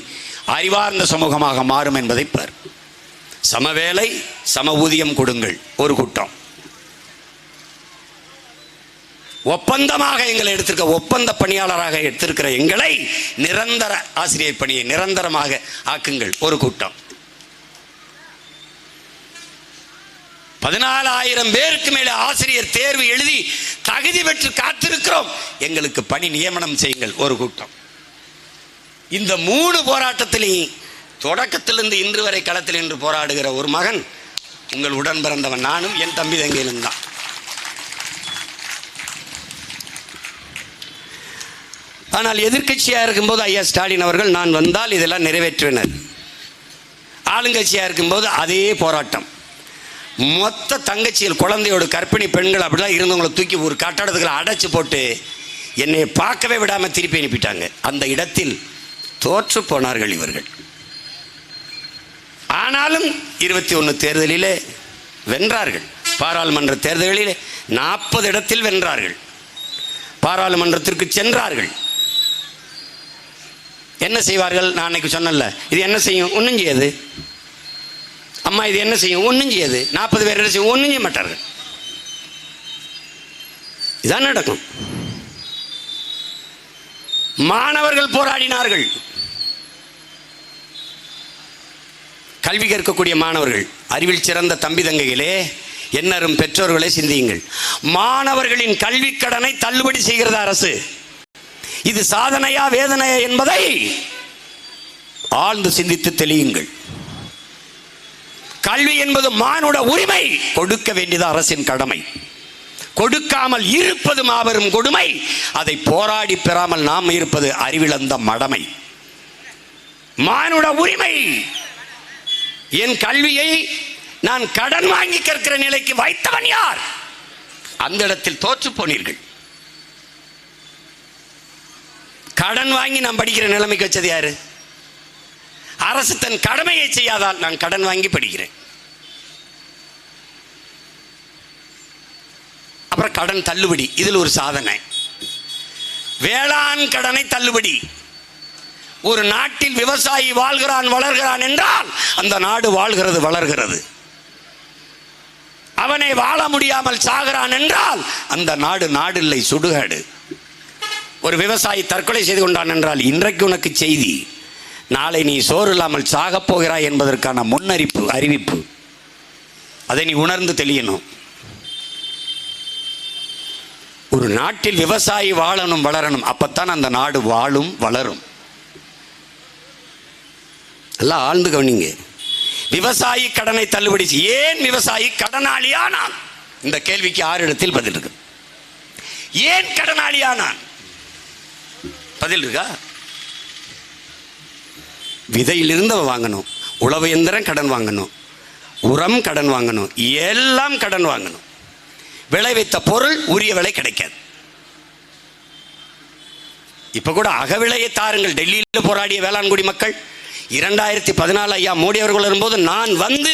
Speaker 3: அறிவார்ந்த சமூகமாக மாறும் என்பதை பார். சமவேளை சம ஊதியம் கொடுங்கள் ஒரு கூட்டம். ஒப்பந்தமாக எங்களை எடுத்திருக்க ஒப்பந்த பணியாளராக எடுத்திருக்கிற எங்களை நிரந்தர ஆசிரியர் பணியை நிரந்தரமாக ஆக்குங்கள் ஒரு கூட்டம். 14,000 பேருக்கு மேலே ஆசிரியர் தேர்வு எழுதி தகுதி பெற்று காத்திருக்கிறோம், எங்களுக்கு பணி நியமனம் செய்யுங்கள் ஒரு கூட்டம். இந்த 3 போராட்டத்திலையும் தொடக்கத்திலிருந்து இன்று வரை களத்தில் நின்று போராடுகிற ஒரு மகன் உங்கள் உடன் பிறந்தவன் நானும் என் தம்பி தங்கையிலும் தான். ஆனால் எதிர்க்கட்சியாக இருக்கும்போது ஐயா ஸ்டாலின் அவர்கள் நான் வந்தால் இதெல்லாம் நிறைவேற்றுவினர். ஆளுங்கட்சியாக இருக்கும்போது அதே போராட்டம். மொத்த தங்கச்சியில் குழந்தையோட கர்ப்பிணி பெண்கள் அப்படிலாம் இருந்தவங்களை தூக்கி ஒரு கட்டடத்துக்குள்ள அடைச்சி போட்டு என்னை பார்க்கவே விடாமல் திருப்பி அனுப்பிட்டாங்க. அந்த இடத்தில் தோற்று போனார்கள் இவர்கள். ஆனாலும் 21 தேர்தலிலே வென்றார்கள். பாராளுமன்ற தேர்தலிலே 40 இடத்தில் வென்றார்கள். பாராளுமன்றத்திற்கு சென்றார்கள். என்ன செய்வார்கள்? நான் அன்னைக்கு சொன்னல, இது என்ன செய்யும்? ஒன்றும் செய்யாது. அம்மா இது என்ன செய்யும்? ஒன்றும் செய்யாது. 40 பேர் என்ன செய்யும்? ஒன்றும் செய்ய மாட்டார்கள். இதான் நடக்கும். மாணவர்கள் போராடினார்கள். கல்வி கற்கக்கூடிய மாணவர்கள், அறிவில் சிறந்த தம்பி தங்கைகளே, என்னரும் பெற்றோர்களே சிந்தியுங்கள். மாணவர்களின் கல்வி கடனை தள்ளுபடி செய்கிறது அரசு. இது சாதனையா வேதனையா என்பதை ஆழ்ந்து சிந்தித்து தெளியுங்கள். கல்வி என்பது மானுட உரிமை, கொடுக்க வேண்டியது அரசின் கடமை. கொடுக்காமல் இருப்பது மாபெரும் கொடுமை. அதை போராடி பெறாமல் நாம் இருப்பது அறிவிழந்த மடமை. மானுட உரிமை. என் கல்வியை நான் கடன் வாங்கி கற்கிற நிலைக்கு வைத்தவன் யார்? அந்த இடத்தில் தோற்று போனீர்கள். கடன் வாங்கி நான் படிக்கிற நிலைமைக்கு வச்சது யாரு? அரசு தன் கடமையை செய்யாதால் நான் கடன் வாங்கி படிக்கிறேன். அப்புறம் கடன் தள்ளுபடி, இதில் ஒரு சாதனை. வேளாண் கடனை தள்ளுபடி. ஒரு நாட்டில் விவசாயி வாழ்கிறான் வளர்கிறான் என்றால் அந்த நாடு வாழ்கிறது வளர்கிறது. அவனை வாழ முடியாமல் சாகிறான் என்றால் அந்த நாடு நாடில்லை, சுடுகாடு. ஒரு விவசாயி தற்கொலை செய்து கொண்டான் என்றால் இன்றைக்கு உனக்கு செய்தி, நாளை நீ சோறு இல்லாமல் சாகப் போகிறாய் என்பதற்கான அறிவிப்பு. அதை நீ உணர்ந்து தெளியணும். ஒரு நாட்டில் விவசாயி வாழணும் வளரணும், அப்பத்தான் அந்த நாடு வாழும் வளரும். எல்லாம் ஆழ்ந்து கவனிங்க. விவசாயி கடனை தள்ளுபடி, ஏன் விவசாயி கடனாளியானான்? இந்த கேள்விக்கு 6 இடத்தில் பதில் இருக்கு. ஏன் கடனாளியானான்? பதில் இருக்கா? விதையிலிருந்து வாங்கணும், உழவு எந்திரம் கடன் வாங்கணும், உரம் கடன் வாங்கணும், எல்லாம் கடன் வாங்கணும். விளைவித்த பொருள் உரிய விலை கிடைக்காது. இப்ப கூட அகவிலையை தாருங்கள். டெல்லியில் போராடிய வேளாண்குடி மக்கள் 2014 ஐயா மோடி அவர்கள் வரும்போது நான் வந்து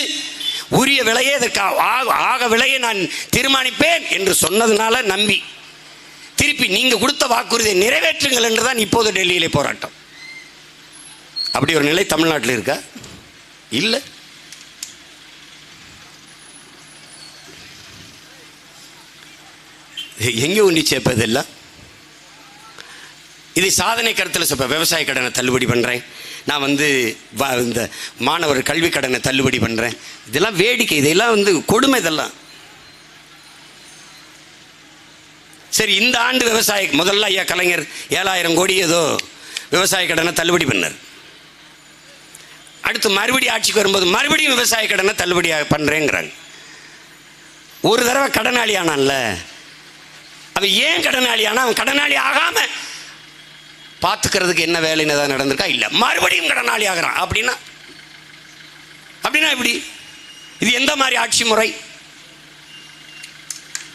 Speaker 3: உரிய விலையை ஆக விலையை நான் தீர்மானிப்பேன் என்று சொன்னதுனால நம்பி திருப்பி நீங்க கொடுத்த வாக்குறுதியை நிறைவேற்றுங்கள் என்றுதான் இப்போது டெல்லியிலே போராட்டம். அப்படி ஒரு நிலை தமிழ்நாட்டில் இருக்கா? இல்லை. எங்கே ஒன்றி சேர்ப்பதில்லை. இது சாதனை கருத்தில் சொல்ல, விவசாய கடனை தள்ளுபடி பண்ணுறேன், நான் வந்து இந்த மாணவர் கல்வி கடனை தள்ளுபடி பண்ணுறேன், இதெல்லாம் வேடிக்கை, இதெல்லாம் வந்து கொடுமை. இதெல்லாம் சரி. இந்த ஆண்டு விவசாய முதல்ல ஐயா கலைஞர் 7000 கோடி ஏதோ விவசாய கடனை தள்ளுபடி பண்ணார். அடுத்து மறுபடியும் ஆட்சிக்கு வரும்போது மறுபடியும் விவசாய கடனை தள்ளுபடி பண்ணுறேங்கிறாங்க. ஒரு தடவை கடனாளி ஆனான்ல, அவன் ஏன் கடனாளி ஆனா? அவன் கடனாளி ஆகாம பார்த்துக்கிறதுக்கு என்ன வேலைன்னு ஏதாவது நடந்திருக்கா? இல்லை, மறுபடியும் கடனாளி ஆகிறான். அப்படின்னா இப்படி இது எந்த மாதிரி ஆட்சி முறை?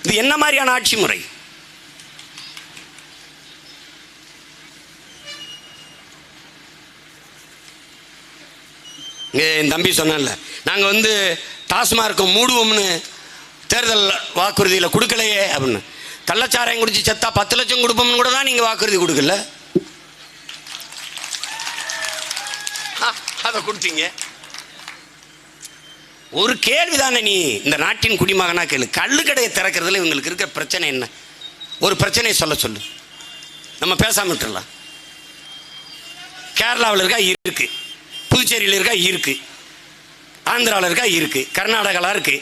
Speaker 3: இது என்ன மாதிரியான ஆட்சி முறை? என் தம்பி சொன்னான்ல, நாங்கள் வந்து டாஸ்மார்க்கை மூடுவோம்னு தேர்தல் வாக்குறுதியில் கொடுக்கலையே அப்படின்னு. கள்ளச்சாராயம் குடிச்சு செத்தா 10 லட்சம் கொடுப்போம்னு கூட தான் நீங்கள் வாக்குறுதி கொடுக்கல, அதை கொடுத்தீங்க. ஒரு கேள்விதானே நீ இந்த நாட்டின் குடிமகனா கேளு. கள்ளுக்கடையை திறக்கிறதுல இவங்களுக்கு இருக்கிற பிரச்சனை என்ன? ஒரு பிரச்சனையை சொல்லு, நம்ம பேசாம விட்டுறலாம். கேரளாவில் இருக்கா? இருக்கு. புதுச்சேரியில் இருக்கா? இருக்கு. ஆந்திராவில் இருக்கா? இருக்கு. கர்நாடகாவில் இருக்கு.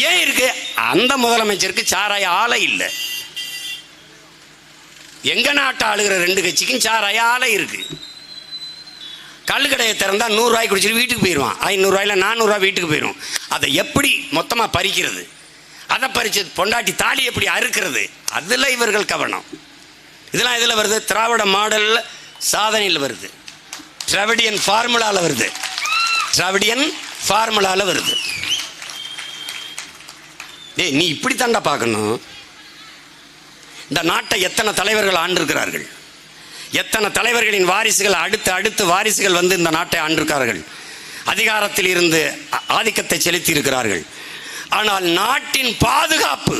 Speaker 3: ஏன் இருக்கு? அந்த முதலமைச்சருக்கு சாராய ஆலை இல்லை. எங்க நாட்டை ஆளுகிற 2 கட்சிக்கும் சாராய ஆலை இருக்கு. கள்ளுக்கடையை திறந்தா 100 ரூபாய் குடிச்சிட்டு வீட்டுக்கு போயிடுவான். 500 ரூபாயில 400 ரூபாய் வீட்டுக்கு போயிடும். அதை எப்படி மொத்தமாக பறிக்கிறது, அதை பறிச்சு பொண்டாட்டி தாலி எப்படி அறுக்கிறது, அதில் இவர்கள் கவனம். இதெல்லாம் இதில் வருது, திராவிட மாடலில் சாதனையில் வருது, திராவிடியன் ஃபார்முலாவில் வருது, வருது. நீ இப்படி தாண்டா பார்க்கணும். இந்த நாட்டை எத்தனை தலைவர்கள் ஆண்டிருக்கிறார்கள், எத்தனை தலைவர்களின் வாரிசுகள் அடுத்து வாரிசுகள் வந்து இந்த நாட்டை ஆண்டிருக்கிறார்கள், அதிகாரத்தில் இருந்து ஆதிக்கத்தை செலுத்தி இருக்கிறார்கள். ஆனால் நாட்டின் பாதுகாப்பு,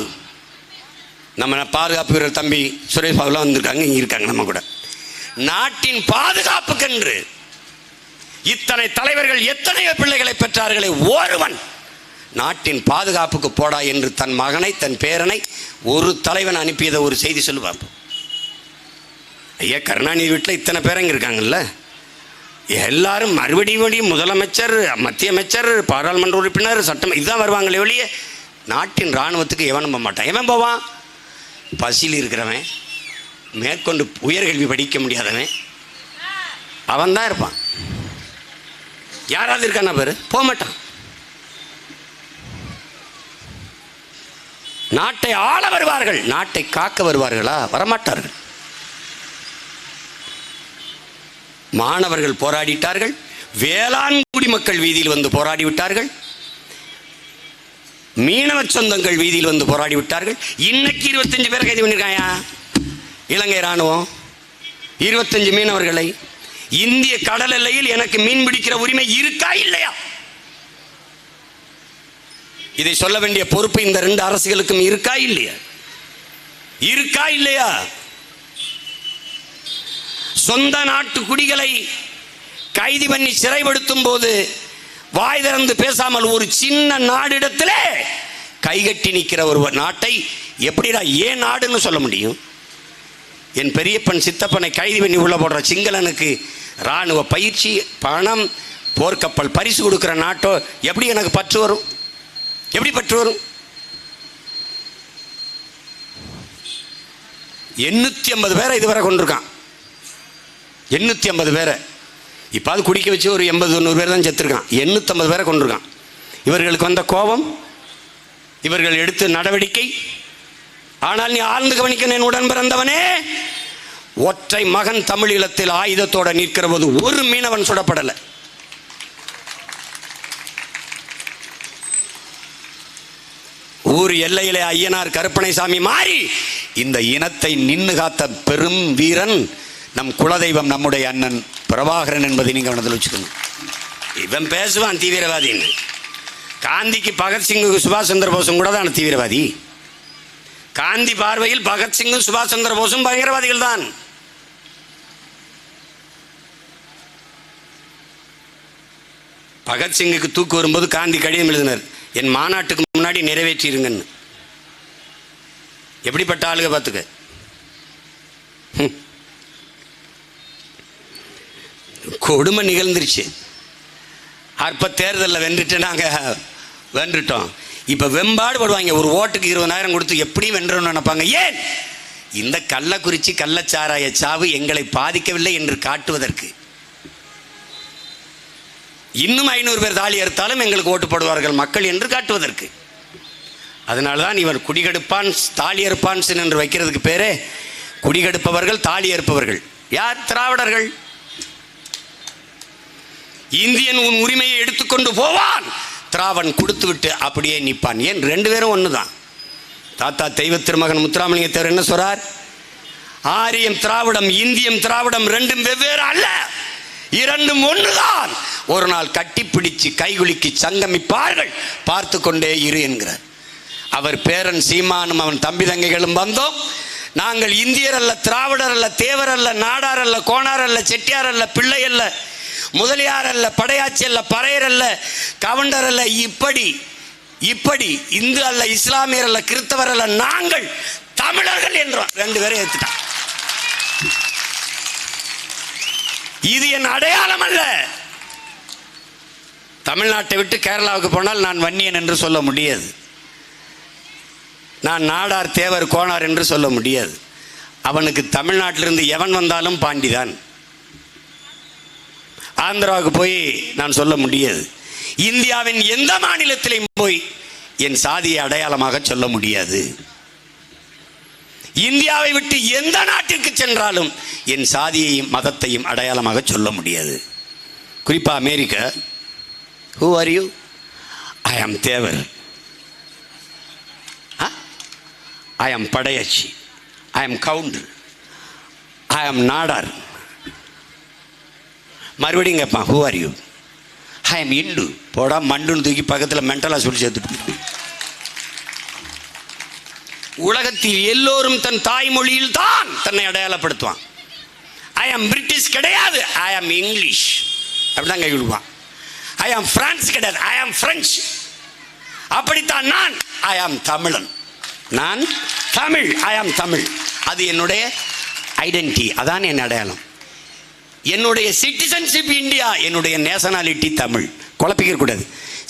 Speaker 3: நம்ம பாதுகாப்பு வீரர் தம்பி சுரேஷ் பாபுலாம் வந்திருக்காங்க, இங்கே இருக்காங்க நம்ம கூட. நாட்டின் பாதுகாப்புக்கென்று இத்தனை தலைவர்கள் எத்தனையோ பிள்ளைகளை பெற்றார்களே, ஒருவன் நாட்டின் பாதுகாப்புக்கு போடா என்று தன் மகனை தன் பேரனை ஒரு தலைவன் அனுப்பியதை ஒரு செய்தி சொல்லு பார்ப்போம். ஐயா கருணாநிதி வீட்டில் இத்தனை பேரங்க இருக்காங்கல்ல, எல்லாரும் மறுபடியும் முதலமைச்சர், மத்திய அமைச்சர், பாராளுமன்ற உறுப்பினர், சட்டம் இதுதான் வருவாங்களே ஒழிய நாட்டின் இராணுவத்துக்கு எவனும் போக மாட்டான். எவன் போவான்? பசியில் இருக்கிறவன், மேற்கொண்டு உயர்கல்வி படிக்க முடியாதவன், அவன் தான் இருப்பான். யாராவது இருக்கானா பேரு? போக மாட்டான். நாட்டை ஆள வருவார்கள், நாட்டை காக்க வருவார்களா? வரமாட்டார்கள். மாணவர்கள் போராடிட்டார்கள், வேளாண்குடி மக்கள் வீதியில் வந்து போராடிவிட்டார்கள், மீனவ சொந்தங்கள் வீதியில் வந்து போராடிவிட்டார்கள். இன்னைக்கு 25 பேர் கைது பண்ணியிருக்காயா இலங்கை இராணுவம், 25 மீனவர்களை. இந்திய கடல் எல்லையில் எனக்கு மீன் பிடிக்கிற உரிமை இருக்கா இல்லையா? இதை சொல்ல வேண்டிய பொறுப்பு இந்த 2 அரசுகளுக்கும் இருக்கா இல்லையா? சொந்த நாட்டு குடிகளை கைது பண்ணி சிறைப்படுத்தும் போது வாய் திறந்து பேசாமல் ஒரு சின்ன நாடிடத்திலே கைகட்டி நிற்கிற ஒரு நாட்டை எப்படிடா ஏன் நாடுன்னு சொல்ல முடியும்? என் பெரியப்பன் சித்தப்பனை கைது பண்ணி உள்ள போடுற சிங்களனுக்கு இராணுவ பயிற்சி, பணம், போர்க்கப்பல் பரிசு கொடுக்குற நாட்டோ எப்படி எனக்கு பற்று வரும்? எப்படி பற்று வரும்? 850 பேரை இதுவரை கொண்டிருக்கான். 850 பேரை. இப்போ அது குடிக்க வச்சு ஒரு 80-90 பேர் தான் செத்துருக்கான். 850 பேரை கொண்டிருக்கான். இவர்களுக்கு வந்த கோபம், இவர்கள் எடுத்த நடவடிக்கை. ஆனால் நீ ஆழ்ந்து கவனிக்க, என் உடன் பிறந்தவனே, ஒற்றை மகன் தமிழீழத்தில் ஆயுதத்தோட நிற்கிற போது ஒரு மீனவன் சுடப்படலை. ஊர் எல்லையிலே ஐயனார் கருப்பணைசாமி மாறி இந்த இனத்தை நின்று காத்த பெரும் வீரன் நம் குலதெய்வம், நம்முடைய அண்ணன் பிரபாகரன் என்பதை நீங்க கவனத்தில் வச்சுக்கணும். இவன் பேசுவான் தீவிரவாதின்னு. காந்திக்கு பகத்சிங்கு சுபாஷ் சந்திர போஸும் கூட தான் தீவிரவாதி. காந்தி பார்வையில் பகத்சிங்கும் சுபாஷ் சந்திர போஸும் பயங்கரவாதிகள் தான். பகத்சிங்குக்கு தூக்கு வரும்போது காந்தி கடிதம் எழுதினார், என் மாநாட்டுக்கு முன்னாடி நிறைவேற்றிருங்கன்னு. எப்படிப்பட்ட ஆளுக பார்த்துக்க. கொடுமை நிகழ்ந்துருச்சு. அற்ப தேர்தலில் வென்றுட்டு நாங்கள் வென்றுட்டோம். இப்போ வெம்பாடு படுவாங்க. ஒரு ஓட்டுக்கு 20,000 கொடுத்து எப்படியும் வென்றோம்னு நினைப்பாங்க. ஏன்? இந்த கள்ளக்குறிச்சி கள்ளச்சாராய சாவு எங்களை பாதிக்கவில்லை என்று காட்டுவதற்கு. இன்னும் 500 பேர் தாலி அறுத்தாலும் எங்களுக்கு ஓட்டு போடுவார்கள் மக்கள் என்று காட்டுவதற்கு. அதனால தான் இவர் குடிகெடுப்பான் தாலி அறுப்பான் என்று வைக்கிறதுக்கு பேரே குடிகெடுப்பவர்கள் தாலி அறுப்பவர்கள். யார்? திராவிடர்கள். இந்தியன் உன் உரிமையை எடுத்துக்கொண்டு போவான், திராவன் கொடுத்து விட்டு அப்படியே நிற்பான். ஏன்? 2 பேரும் ஒன்று தான். தாத்தா தெய்வ திருமகன் முத்துராமலிங்க தேவர் என்ன சொல்றார்? ஆரியம் திராவிடம், இந்தியம் திராவிடம் 2 வெவ்வேறு அல்ல, 2 ஒன்றுதான். ஒரு நாள் கட்டிப்பிடிச்சு கைகுலுக்கி சங்கமிப்பார்கள், பார்த்து கொண்டே இரு என்கிறார். அவர் பேரன் சீமானும் அவன் தம்பி தங்கைகளும் வந்தோம். நாங்கள் இந்தியர் அல்ல, திராவிடர் அல்ல, தேவர் அல்ல, நாடார் அல்ல, கோணார் அல்ல, செட்டியார் அல்ல, பிள்ளை அல்ல, முதலியார் அல்ல, படையாச்சி அல்ல, பறையர் அல்ல, கவுண்டர் அல்ல, இப்படி இந்து அல்ல, இஸ்லாமியர் அல்ல, கிறிஸ்தவர் அல்ல, நாங்கள் தமிழர்கள் என்றோம். 2 பேரை ஏற்றுட்டான். இது என் அடையாளம் அல்ல. தமிழ்நாட்டை விட்டு கேரளாவுக்கு போனால் நான் வன்னியன் என்று சொல்ல முடியாது. நான் நாடார், தேவர், கோணார் என்று சொல்ல முடியாது. அவனுக்கு தமிழ்நாட்டிலிருந்து எவன் வந்தாலும் பாண்டிதான். ஆந்திராவுக்கு போய் நான் சொல்ல முடியாது. இந்தியாவின் எந்த மாநிலத்திலையும் போய் என் சாதியை அடையாளமாக சொல்ல முடியாது. இந்தியாவை விட்டு எந்த நாட்டிற்கு சென்றாலும் என் சாதியையும் மதத்தையும் அடையாளமாக சொல்ல முடியாது. குறிப்பா America. Who are you? I am Thevar. I am Padayachi. I am Gounder. I am Nadar. மறுபடியும் கேட்பான், who are you? I am Hindu. போடா மண்டுன்னு தூக்கி பக்கத்தில் மென்டலாக சொல்லி சேர்த்துட்டு. உலகத்தில் எல்லோரும் தன் தாய்மொழியில் தான் தன்னை அடையாளப்படுத்துவான். ஐ ஆம் பிரிட்டிஷ் கிடையாது, ஐ ஆம் இங்கிலீஷ் அப்படிதான் கை கொடுப்பான். ஐ ஆம் பிரான்ஸ் கிடையாது, ஐ ஆம் பிரெஞ்சு. அப்படித்தான் நான், ஐ ஆம் தமிழன். நான் தமிழ், ஐ ஆம் தமிழ். அது என்னுடைய ஐடென்டிட்டி, அதான் என் அடையாளம். என்னுடைய சிட்டிசன்ஷிப் இந்தியா, என்னுடைய நேஷனாலிட்டி தமிழ். குழப்பிக்க கூடாது.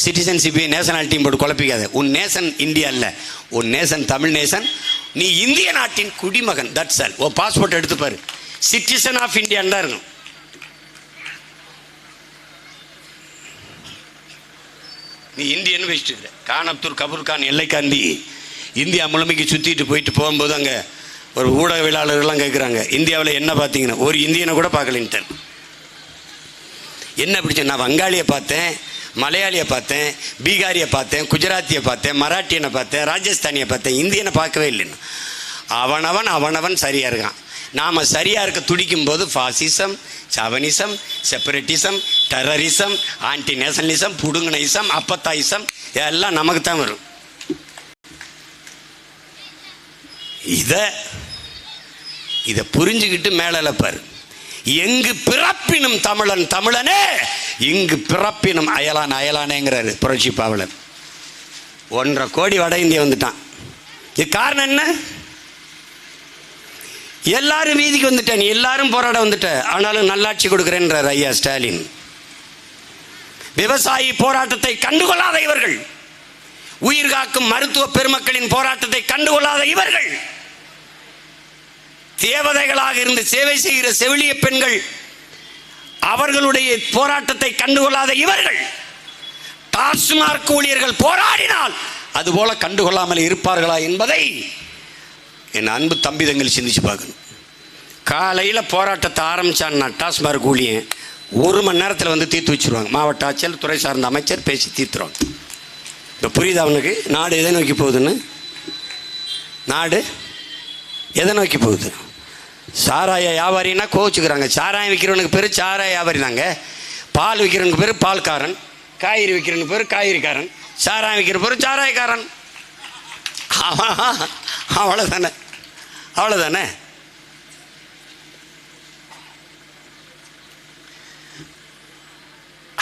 Speaker 3: சிட்டிசன்ஷிப் நேஷனாலிட்டியும் போட்டு குழப்பிக்காது. உன் நேஷன் இந்தியா இல்லை, உன் நேஷன் தமிழ் நேஷன். நீ இந்திய நாட்டின் குடிமகன், தட்ஸ் ஆல். ஓ பாஸ்போர்ட் எடுத்துப்பாரு, சிட்டிசன் ஆஃப் இந்தியான்னு தான் இருக்கும். நீ இந்தியன்னு வச்சுட்டு கான் கபூர் கான் எல்லைக்காந்தி இந்தியா முழுமைக்கு சுற்றிட்டு போயிட்டு போகும்போது அங்கே ஒரு ஊடகவியலாளர்கள்லாம் கேட்குறாங்க, இந்தியாவில் என்ன பார்த்தீங்கன்னா, ஒரு இந்தியனை கூட பார்க்கலன்ட்டு. என்ன பிடிச்ச? நான் வங்காளியை பார்த்தேன், மலையாளியை பார்த்தேன், பீகாரியை பார்த்தேன், குஜராத்தியை பார்த்தேன், மராட்டியனை பார்த்தேன், ராஜஸ்தானியை பார்த்தேன், இந்தியனை பார்க்கவே இல்லைன்னு. அவனவன் சரியாக இருக்கான். நாம் சரியாக இருக்க துடிக்கும் போது fascism, chauvinism, separatism, terrorism, anti nationalism, புடுங்கனிசம், அப்பத்தாயிசம் எல்லாம் நமக்கு தான் வரும். இதை புரிஞ்சுக்கிட்டு மேலே இழப்பார். எங்கு பிறப்பினும் தமிழன் தமிழனே, இங்கு பிறப்பினும் அயலான் அயலானேங்கிறாரு புரட்சி பாவலன். 1.5 கோடி வட இந்தியா வந்துட்டான். இது காரணம் என்ன? எல்லாரும் வீதிக்கு வந்துட்டேன், எல்லாரும் போராட வந்துட்ட, ஆனாலும் நல்லாட்சி கொடுக்கிறேன்றார் ஐயா ஸ்டாலின். விவசாயி போராட்டத்தை கண்டுகொள்ளாத இவர்கள், உயிர் காக்கும் மருத்துவ பெருமக்களின் போராட்டத்தை கண்டுகொள்ளாத இவர்கள், தேவதைகளாக இருந்து சேவை செய்கிற செவிலிய பெண்கள் அவர்களுடைய போராட்டத்தை கண்டுகொள்ளாத இவர்கள், டாஸ்மார்க் ஊழியர்கள் போராடினால் அதுபோல கண்டுகொள்ளாமல் இருப்பார்களா என்பதை என் அன்பு தம்பிதங்கள் சிந்திச்சு பார்க்கணும். காலையில் போராட்டத்தை ஆரம்பிச்சான்னா டாஸ்மார்க் ஊழியன் 1 மணி நேரத்தில் வந்து தீர்த்து வச்சுருவாங்க. மாவட்ட ஆட்சியர், துறை சார்ந்த அமைச்சர் பேசி தீர்த்துருவாங்க. இப்போ புரியுது அவனுக்கு நாடு எதை நோக்கி போகுதுன்னு? நாடு எதை நோக்கி போகுது? சாராய வியாபாரின்னா கோவிச்சுக்கிறாங்க. சாராயம் விற்கிறவனுக்கு பேர் சாராய வியாபாரி தாங்க. பால் விற்கிறவனுக்கு பேர் பால்காரன், காய்கறி விற்கிறவனுக்கு பேர் காய்கறிக்காரன், சாராயம் விற்கிற பேர் சாராயக்காரன். அவ்வளோதானே, அவ்வளோதானே.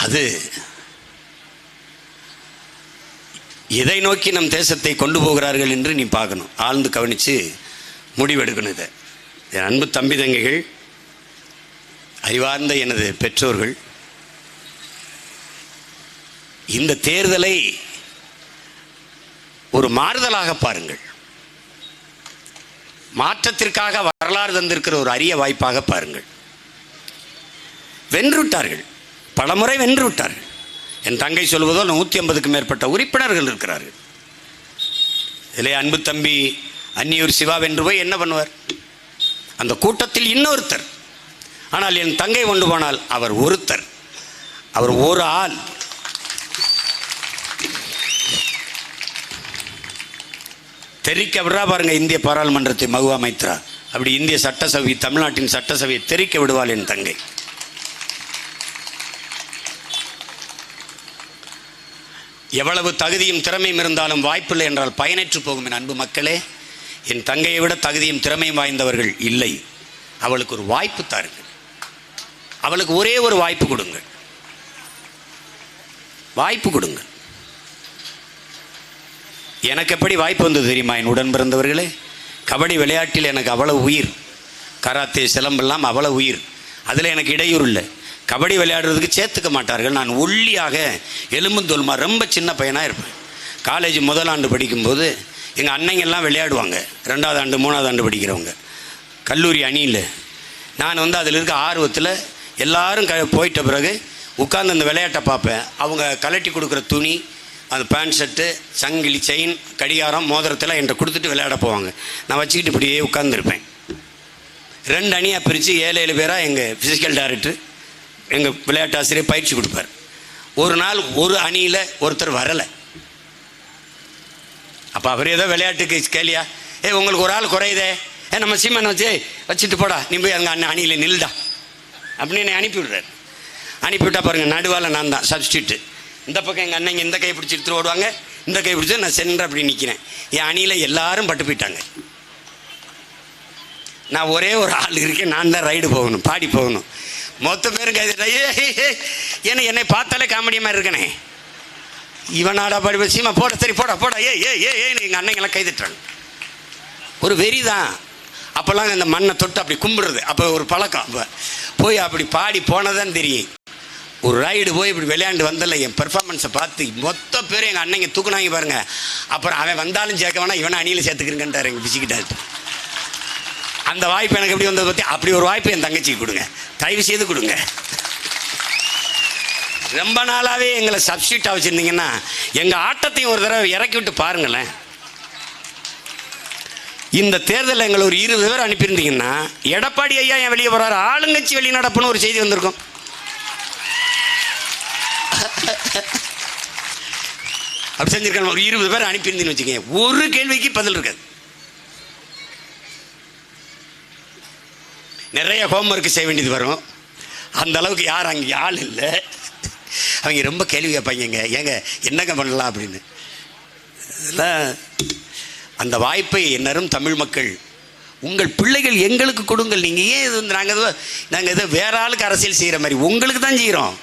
Speaker 3: அது எதை நோக்கி நம் தேசத்தை கொண்டு போகிறார்கள் என்று நீ பார்க்கணும், ஆழ்ந்து கவனித்து முடிவெடுக்கணும். இதை என் அன்பு தம்பி தங்கைகள், அறிவார்ந்த எனது பெற்றோர்கள், இந்த தேர்தலை ஒரு மாறுதலாக பாருங்கள். மாற்றத்திற்காக வரலாறு தந்திருக்கிற ஒரு அரிய வாய்ப்பாக பாருங்கள். வென்று விட்டார்கள், பலமுறை வென்று விட்டார்கள். என் தங்கை சொல்வதோ 150க்கும் மேற்பட்ட உறுப்பினர்கள் இருக்கிறார்கள். இதிலே அன்பு தம்பி அன்னியூர் சிவா வென்று போய் என்ன பண்ணுவார்? அந்த கூட்டத்தில் இன்னொருத்தர். ஆனால் என் தங்கை கொண்டு போனால் அவர் ஒருத்தர், அவர் ஒரு ஆள். தெரிக்க விடுறா பாருங்க இந்திய பாராளுமன்றத்தை மகுவா மைத்ரா. அப்படி இந்திய சட்டசபை, தமிழ்நாட்டின் சட்டசபையை தெரிக்க விடுவாள் என் தங்கை. எவ்வளவு தகுதியும் திறமையும் இருந்தாலும் வாய்ப்பில்லை என்றால் பயனற்று போகும் என் அன்பு மக்களே. என் தங்கையை விட தகுதியும் திறமையும் வாய்ந்தவர்கள் இல்லை. அவளுக்கு ஒரு வாய்ப்பு தாருங்கள், அவளுக்கு ஒரே ஒரு வாய்ப்பு கொடுங்கள், வாய்ப்பு கொடுங்கள். எனக்கு எப்படி வாய்ப்பு வந்தது தெரியுமா என் உடன் பிறந்தவர்களே? கபடி விளையாட்டில் எனக்கு அவ்வளவு உயிர், கராத்தே சிலம்பெல்லாம் அவ்வளவு உயிர். அதில் எனக்கு இடையூறு இல்லை. கபடி விளையாடுறதுக்கு சேர்த்துக்க மாட்டார்கள். நான் ஒல்லியாக எலும்புந்தோல்மா ரொம்ப சின்ன பையனாக இருப்பேன். காலேஜ் முதல் ஆண்டு படிக்கும்போது எங்கள் அன்னைங்கெல்லாம் விளையாடுவாங்க, 2வது ஆண்டு 3வது ஆண்டு படிக்கிறவங்க கல்லூரி அணியில். நான் வந்து அதில் இருக்க ஆர்வத்தில் எல்லாரும் போயிட்ட பிறகு உட்கார்ந்து அந்த விளையாட்டை பார்ப்பேன். அவங்க கலட்டி கொடுக்குற துணி, அந்த பேண்ட் ஷர்ட்டு, சங்கிலி, செயின், கடிகாரம், மோதிரத்தில் என்கிட்ட கொடுத்துட்டு விளையாட போவாங்க. நான் வச்சுக்கிட்டு இப்படியே உட்கார்ந்துருப்பேன். 2 அணியாக பிரித்து 7 பேராக எங்கள் ஃபிசிக்கல் டைரக்டர், எங்கள் விளையாட்டு ஆசிரியர் பயிற்சி கொடுப்பார். ஒரு நாள் ஒரு அணியில் ஒருத்தர் வரலை. அப்போ அவர் ஏதோ விளையாட்டுக்கு கேளியா, உங்களுக்கு ஒரு ஆள் குறையுதே, நம்ம சீமானை வச்சுட்டு போடா, நீ போய் அங்கே அணியில் நில்டா அப்படின்னு என்னை அனுப்பிவிடுறாரு. அனுப்பிவிட்டா பாருங்கள், நடுவால் நான் தான் சப்ஸ்டியூட்டு. இந்த பக்கம் எங்கள் அண்ணங்க இந்த கை பிடிச்சி எடுத்துட்டு ஓடுவாங்க, இந்த கை பிடிச்சி நான் சென்டர் அப்படி நிற்கிறேன். என் அணியில் எல்லாரும் பட்டு போயிட்டாங்க. நான் ஒரே ஒரு ஆள் இருக்கேன், நான் தான் ரைடு போகணும், பாடி போகணும். மொத்த பேரும் கைதிட்டா, ஏன்னா என்னை பார்த்தாலே காமெடி மாதிரி இருக்கனே, இவனாடா பாடி சீமா போட, சரி போடா போடா, எங்கள் அண்ணங்கெல்லாம் கைதிட்டுறாங்க. ஒரு வெறி தான். அப்போல்லாம் இந்த மண்ணை தொட்டு அப்படி கும்பிடுறது அப்போ ஒரு பழக்கம். அப்போ போய் அப்படி பாடி போனதான் தெரியும். ஒரு ரைடு போய் இப்படி விளையாண்டு வந்தல என் பெர்ஃபார்மன்ஸை பார்த்து மொத்த பேர் எங்கள் அண்ணங்க தூக்குனாங்க பாருங்க. அப்புறம் அவன் வந்தாலும் சேர்க்க வேணா, இவனை அணியில் சேர்த்துக்கிறேங்கன்ட்டார் எங்கள் பிசிக்கிட்டாரு. அந்த வாய்ப்பு எனக்கு எப்படி வந்ததை பற்றி, அப்படி ஒரு வாய்ப்பு என் தங்கச்சிக்கு கொடுங்க, தயவு செய்து கொடுங்க. ரொம்ப நாளாகவே எங்களை சப்ஸ்டியூட்டாக வச்சுருந்தீங்கன்னா எங்கள் ஆட்டத்தையும் ஒரு தடவை இறக்கி விட்டு பாருங்களேன். இந்த தேர்தலில் எங்களை ஒரு 20 பேர் அனுப்பியிருந்தீங்கன்னா எடப்பாடி ஐயா என் வெளியே போகிறாரு, ஆளுங்கட்சி வெளிநடப்புன்னு ஒரு செய்தி வந்திருக்கும். அப்படி செஞ்சிருக்காங்க. ஒரு 20 பேர் அனுப்பியிருந்தீங்கன்னு வச்சுக்கோங்க, ஒரு கேள்விக்கு பதில் இருக்காது. நிறைய ஹோம்ஒர்க் செய்ய வேண்டியது வரும். அந்த அளவுக்கு யார் அங்கே ஆள் இல்லை. அவங்க ரொம்ப கேள்வி கேட்பாங்க, ஏங்க என்னங்க பண்ணலாம் அப்படின்னு. இதெல்லாம் அந்த வாய்ப்பை எந்நேரம் தமிழ் மக்கள் உங்கள் பிள்ளைகள் எங்களுக்கு கொடுங்கள். நீங்கள் ஏன் இது நாங்கள் ஏதோ வேற ஆளுக்கு அரசியல் செய்கிற மாதிரி உங்களுக்கு தான் செய்கிறோம்.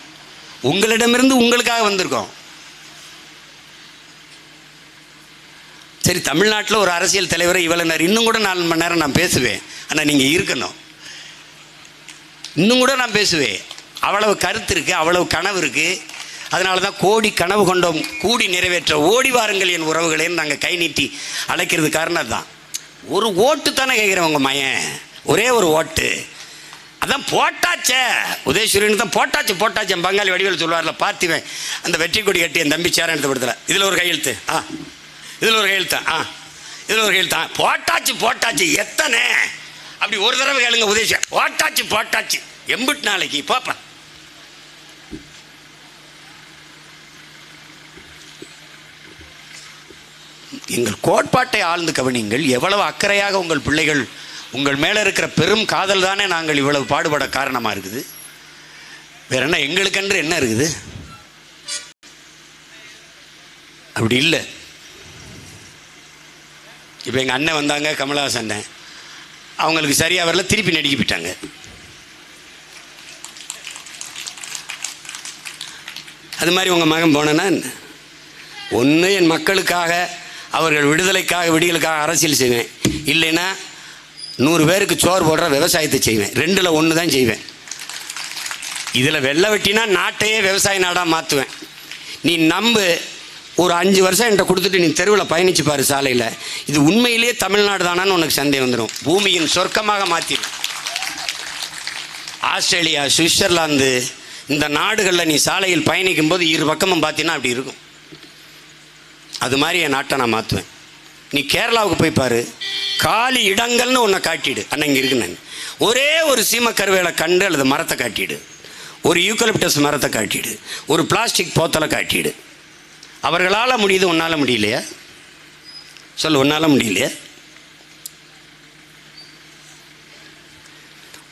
Speaker 3: உங்களிடமிருந்து உங்களுக்காக வந்திருக்கோம். சரி, தமிழ்நாட்டில் ஒரு அரசியல் தலைவரை இவ்வளோ நேரம் இன்னும் கூட 4 மணி நேரம் நான் பேசுவேன். ஆனால் நீங்கள் இருக்கணும். இன்னும் கூட நான் பேசுவேன். அவ்வளவு கருத்து இருக்குது, அவ்வளவு கனவு இருக்குது. அதனால தான் கோடி கனவு கொண்டோம் கூடி நிறைவேற்ற ஓடி வாருங்கள் என் உறவுகளேன்னு நாங்கள் கை நீட்டி அழைக்கிறது காரணம் தான். ஒரு ஓட்டு தானே கேட்குறவங்க மயன், ஒரே ஒரு ஓட்டு. அதான் போட்டாச்சே, உதயசூரியன் தான் போட்டாச்சு. பங்காளி வடிவேல் சொல்லுவார்ல, பார்த்திவேன் அந்த வெற்றி கொடி கட்டி என் தம்பி சேரன் எடுத்து இதில் ஒரு கையெழுத்து, இதில் ஒரு கையெழுத்து, இதில் ஒரு கையெழுத்தா, போட்டாச்சு எத்தனை அப்படி ஒரு தடவை கேளுங்க. உதயசூரியன் போட்டாச்சு எம்பிட்டு நாளைக்கு பாப்பா. எங்கள் கோட்பாட்டை ஆழ்ந்து கவனிங்கள். எவ்வளவு அக்கறையாக உங்கள் பிள்ளைகள் உங்கள் மேலே இருக்கிற பெரும் காதல் தானே நாங்கள் இவ்வளவு பாடுபட காரணமாக இருக்குது. வேற என்ன எங்களுக்கென்று என்ன இருக்குது? அப்படி இல்லை. இப்போ எங்கள் அண்ணன் வந்தாங்க, கமலஹாசன் அண்ணன், அவங்களுக்கு சரியாக வரல, திருப்பி நடிக்க போயிட்டாங்க. அது மாதிரி உங்கள் மகன் போனேன்னா ஒன்று என் மக்களுக்காக, அவர்கள் விடுதலுக்காக அரசியல் செய்வேன், இல்லைன்னா 100 பேருக்கு சோறு போடுற விவசாயத்தை செய்வேன். 2ல் 1 தான் செய்வேன். இதில் வெள்ளை வெட்டினா நாட்டையே விவசாய நாடாக மாற்றுவேன். நீ நம்பு, ஒரு 5 வருஷம் என்கிட்ட கொடுத்துட்டு நீ தெருவில் பயணிச்சு பாரு சாலையில், இது உண்மையிலேயே தமிழ்நாடு தானான்னு உனக்கு சந்தேகம் வந்துடும். பூமியின் சொர்க்கமாக மாற்றிடும். ஆஸ்திரேலியா, சுவிட்சர்லாந்து, இந்த நாடுகளில் நீ சாலையில் பயணிக்கும் போது 2 பக்கமும் பார்த்தீங்கன்னா அப்படி இருக்கும். அது மாதிரி என் நாட்டை நான் மாற்றுவேன். நீ கேரளாவுக்கு போய் பாரு, காலி இடங்கள்னு ஒன்றை காட்டிடு. அண்ணன் இங்கே இருக்குன்னு ஒரே ஒரு சீமக்கருவேலை கண்டு அல்லது மரத்தை காட்டிடு, ஒரு யூக்கலிப்டஸ் மரத்தை காட்டிடு, ஒரு பிளாஸ்டிக் போத்தலை காட்டிடு. அவர்களால் முடியுது, உன்னால் முடியலையா? சொல்லு, உன்னால் முடியலையா?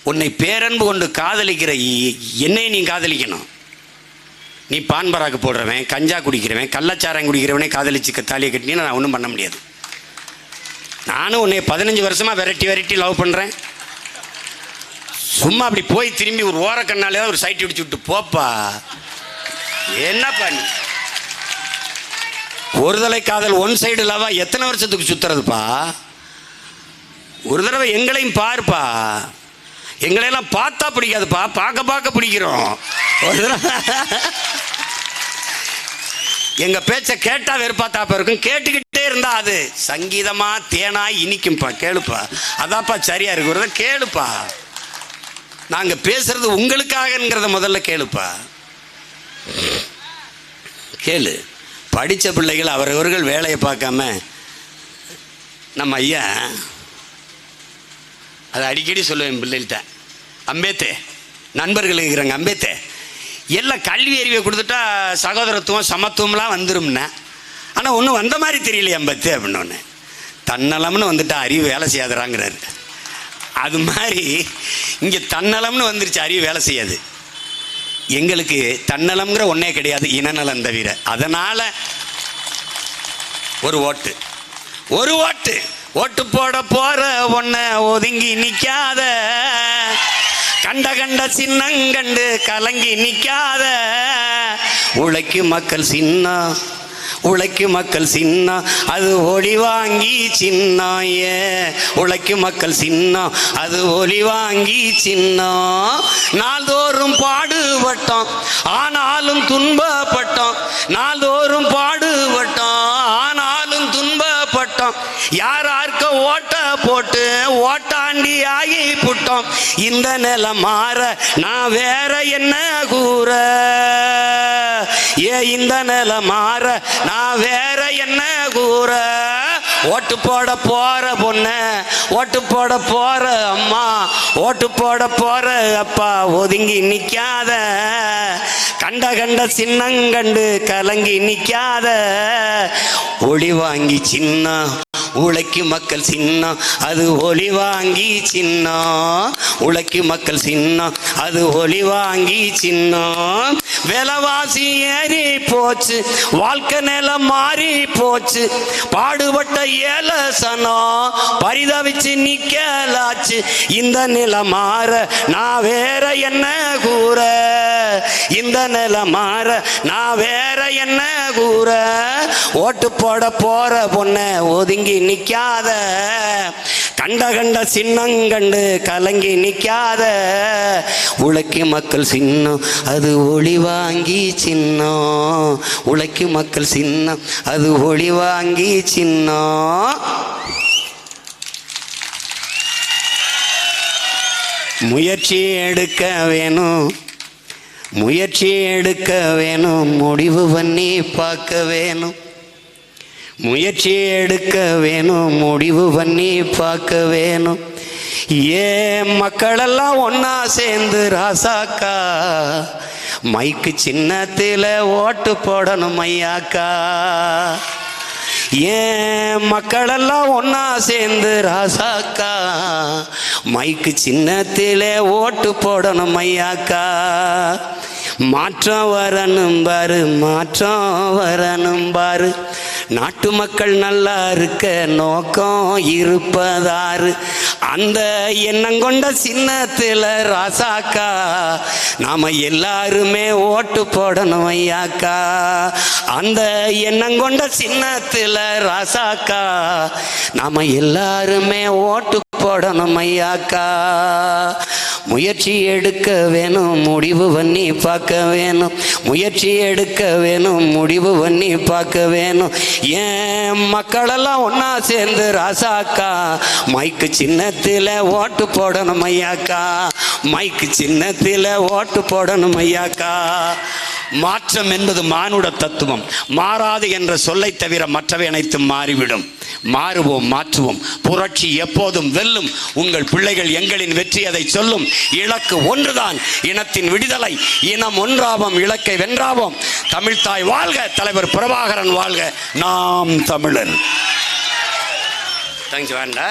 Speaker 3: உன்னை பேரன்பு கொண்டு காதலிக்கிற என்னை நீ காதலிக்கணும். நீ பான்பராக்கு போடுறவன், கஞ்சா குடிக்கிறவன், கள்ளச்சாரம் குடிக்கிறவனே காதலிச்சு தாலியை கட்டினீன்னு நான் ஒன்றும் பண்ண முடியாது. நானும் உன்னை 15 வருஷமாக விரட்டி லவ் பண்ணுறேன். சும்மா அப்படி போய் திரும்பி ஒரு ஓரக்கண்ணாலே ஒரு சைட் அடிச்சு விட்டு போப்பா. என்னப்பா நீ ஒரு தலை காதல், 1 சைடு லவ்வா எத்தனை வருஷத்துக்கு சுத்துறதுப்பா? ஒரு தடவை எங்களையும் பாருப்பா. எங்களையெல்லாம் பார்த்தா பிடிக்காதுப்பா, பார்க்க பிடிக்கிறோம். ஒரு தடவை எங்க பேச்ச கேட்டா வெறுப்பாத்தாப்பா இருக்கும், கேட்டுக்கிட்டே இருந்தா அது சங்கீதமா தேனா இனிக்கும்பா. கேளுப்பா, அதாப்பா சரியா இருக்கு. ஒரு கேளுப்பா, நாங்க பேசுறது உங்களுக்காகங்கிறத முதல்ல கேளுப்பா. கேளு. படித்த பிள்ளைகள் அவரவர்கள் வேலையை பார்க்காம, நம்ம ஐயா அதை அடிக்கடி சொல்லுவேன் பிள்ளைகிட்ட, அம்பேத்தே நண்பர்கள் இருக்கிறாங்க, அம்பேத்தே எல்லாம் கல்வி அறிவை கொடுத்துட்டா சகோதரத்துவம் சமத்துவம்லாம் வந்துரும்னா, ஆனால் ஒன்றும் வந்த மாதிரி தெரியலையே அம்பேத்தே அப்படின்னு. தன்னலம்னு வந்துட்டா அறிவு வேலை செய்யாதுறாங்கிறாரு. அது மாதிரி இங்கே தன்னலம்னு வந்துருச்சு, அறிவு வேலை செய்யாது. எங்களுக்கு தன்னலம்ங்கிற ஒன்றே கிடையாது, இனநலம் தவிர. அதனால் ஒரு ஓட்டு போட போகிற ஒன்றை ஒதுங்கி நிற்காத, கண்ட சின்னங்கண்டு கலங்கி நிற்காத, உழைக்கும் மக்கள் சின்னம் அது ஒளி வாங்கி சின்னாய, உழைக்கும் மக்கள் சின்னம் அது ஒளி வாங்கி சின்னம். நாள்தோறும் பாடுபட்டோம் ஆனாலும் துன்பப்பட்டோம், நாள்தோறும் பாடுபட்டோம் ஆனாலும் துன்பப்பட்டோம், யாரார்க்க ஓட்ட போட்டு ஓட்டாண்டி ஆகி புட்டோம். இந்த நிலை மாற நான் வேற என்ன கூற, இந்த நிலை மாற நான் வேற என்ன கூற. ஓட்டு போட போற பொண்ணு, ஓட்டு போட போற அம்மா, ஓட்டு போட போற அப்பா ஒதுங்கி நிக்காத, கண்ட சின்னங்கண்டு கலங்கி நிக்காத, ஒளி வாங்கி சின்ன உழைக்கும் மக்கள் சின்னம் அது ஒளி வாங்கி சின்னம், உழைக்கும் மக்கள் சின்னம் அது ஒளி வாங்கி சின்னம். விலைவாசி ஏறி போச்சு, வாழ்க்கை நிலம் மாறி போச்சு, பாடுபட்ட ஏலசனம் பரிதவிச்சு நிக்கலாச்சு. இந்த நிலம் மாற நான் வேற என்ன கூற, இந்த நிலம் மாற நான் வேற என்ன கூற. ஓட்டு போட போற பொண்ண ஒதுங்கி நிக்காத, கண்ட கண்ட சின்னங்கண்டு கலங்கி நிக்காத. உழைக்கும் மக்கள் சின்னம் அது ஒளி வாங்கி சின்னம், உழைக்கும் மக்கள் சின்னம் அது ஒளி வாங்கி சின்னம். முயற்சி எடுக்க வேணும், முயற்சி எடுக்க வேணும், முடிவு பண்ணி பார்க்க வேணும். முயற்சி எடுக்க வேணும், முடிவு பண்ணி பார்க்க வேணும். ஏன் மக்களெல்லாம் ஒன்னா சேர்ந்து ராசாக்கா மைக்கு சின்னத்தில் ஓட்டு போடணும் ஐயாக்கா. ஏன் மக்களெல்லாம் ஒன்னா சேர்ந்து ராசாக்கா மைக்கு சின்னத்திலே ஓட்டு போடணும் ஐயாக்கா. மாற்றம் வரணும் பாரு, மாற்றம் வரணும் பாரு, நாட்டு மக்கள் நல்லா இருக்க நோக்கம் இருப்பதாரு. அந்த எண்ணம் கொண்ட சின்னத்தில் ராசாக்கா நாம எல்லாருமே ஓட்டு போடணும் ஐயாக்கா. அந்த எண்ணம் கொண்ட சின்னத்தில் ராசாக்கா நாம எல்லாருமே ஓட்டு போடணும் ஐயாக்கா. முயற்சி எடுக்க வேணும், முடிவு பண்ணி பார்க்க வேணும். முயற்சி எடுக்க வேணும், முடிவு பண்ணி பார்க்க வேணும். ஏன் மக்களெல்லாம் ஒன்னா சேர்ந்து ராசாக்கா மைக்கு சின்னத்தில் ஓட்டு போடணும் ஐயாக்கா, மைக்கு சின்னத்தில் ஓட்டு போடணும் ஐயாக்கா. மாற்றம் என்பது மானுட தத்துவம், மாறாது என்ற சொல்லை தவிர மற்றவை அனைத்தும் மாறிவிடும். மாறுவோம், மாற்றுவோம். புரட்சி எப்போதும் வெல்லும். உங்கள் பிள்ளைகள் எங்களின் வெற்றி அதை சொல்லும். இலக்கு ஒன்றுதான், இனத்தின் விடுதலை. இனம் ஒன்றாவோம், இலக்கை வென்றாவோம். தமிழ்த்தாய் வாழ்க, தலைவர் பிரபாகரன் வாழ்க. நாம் தமிழர். தேங்க்ஸ் வேண்டா.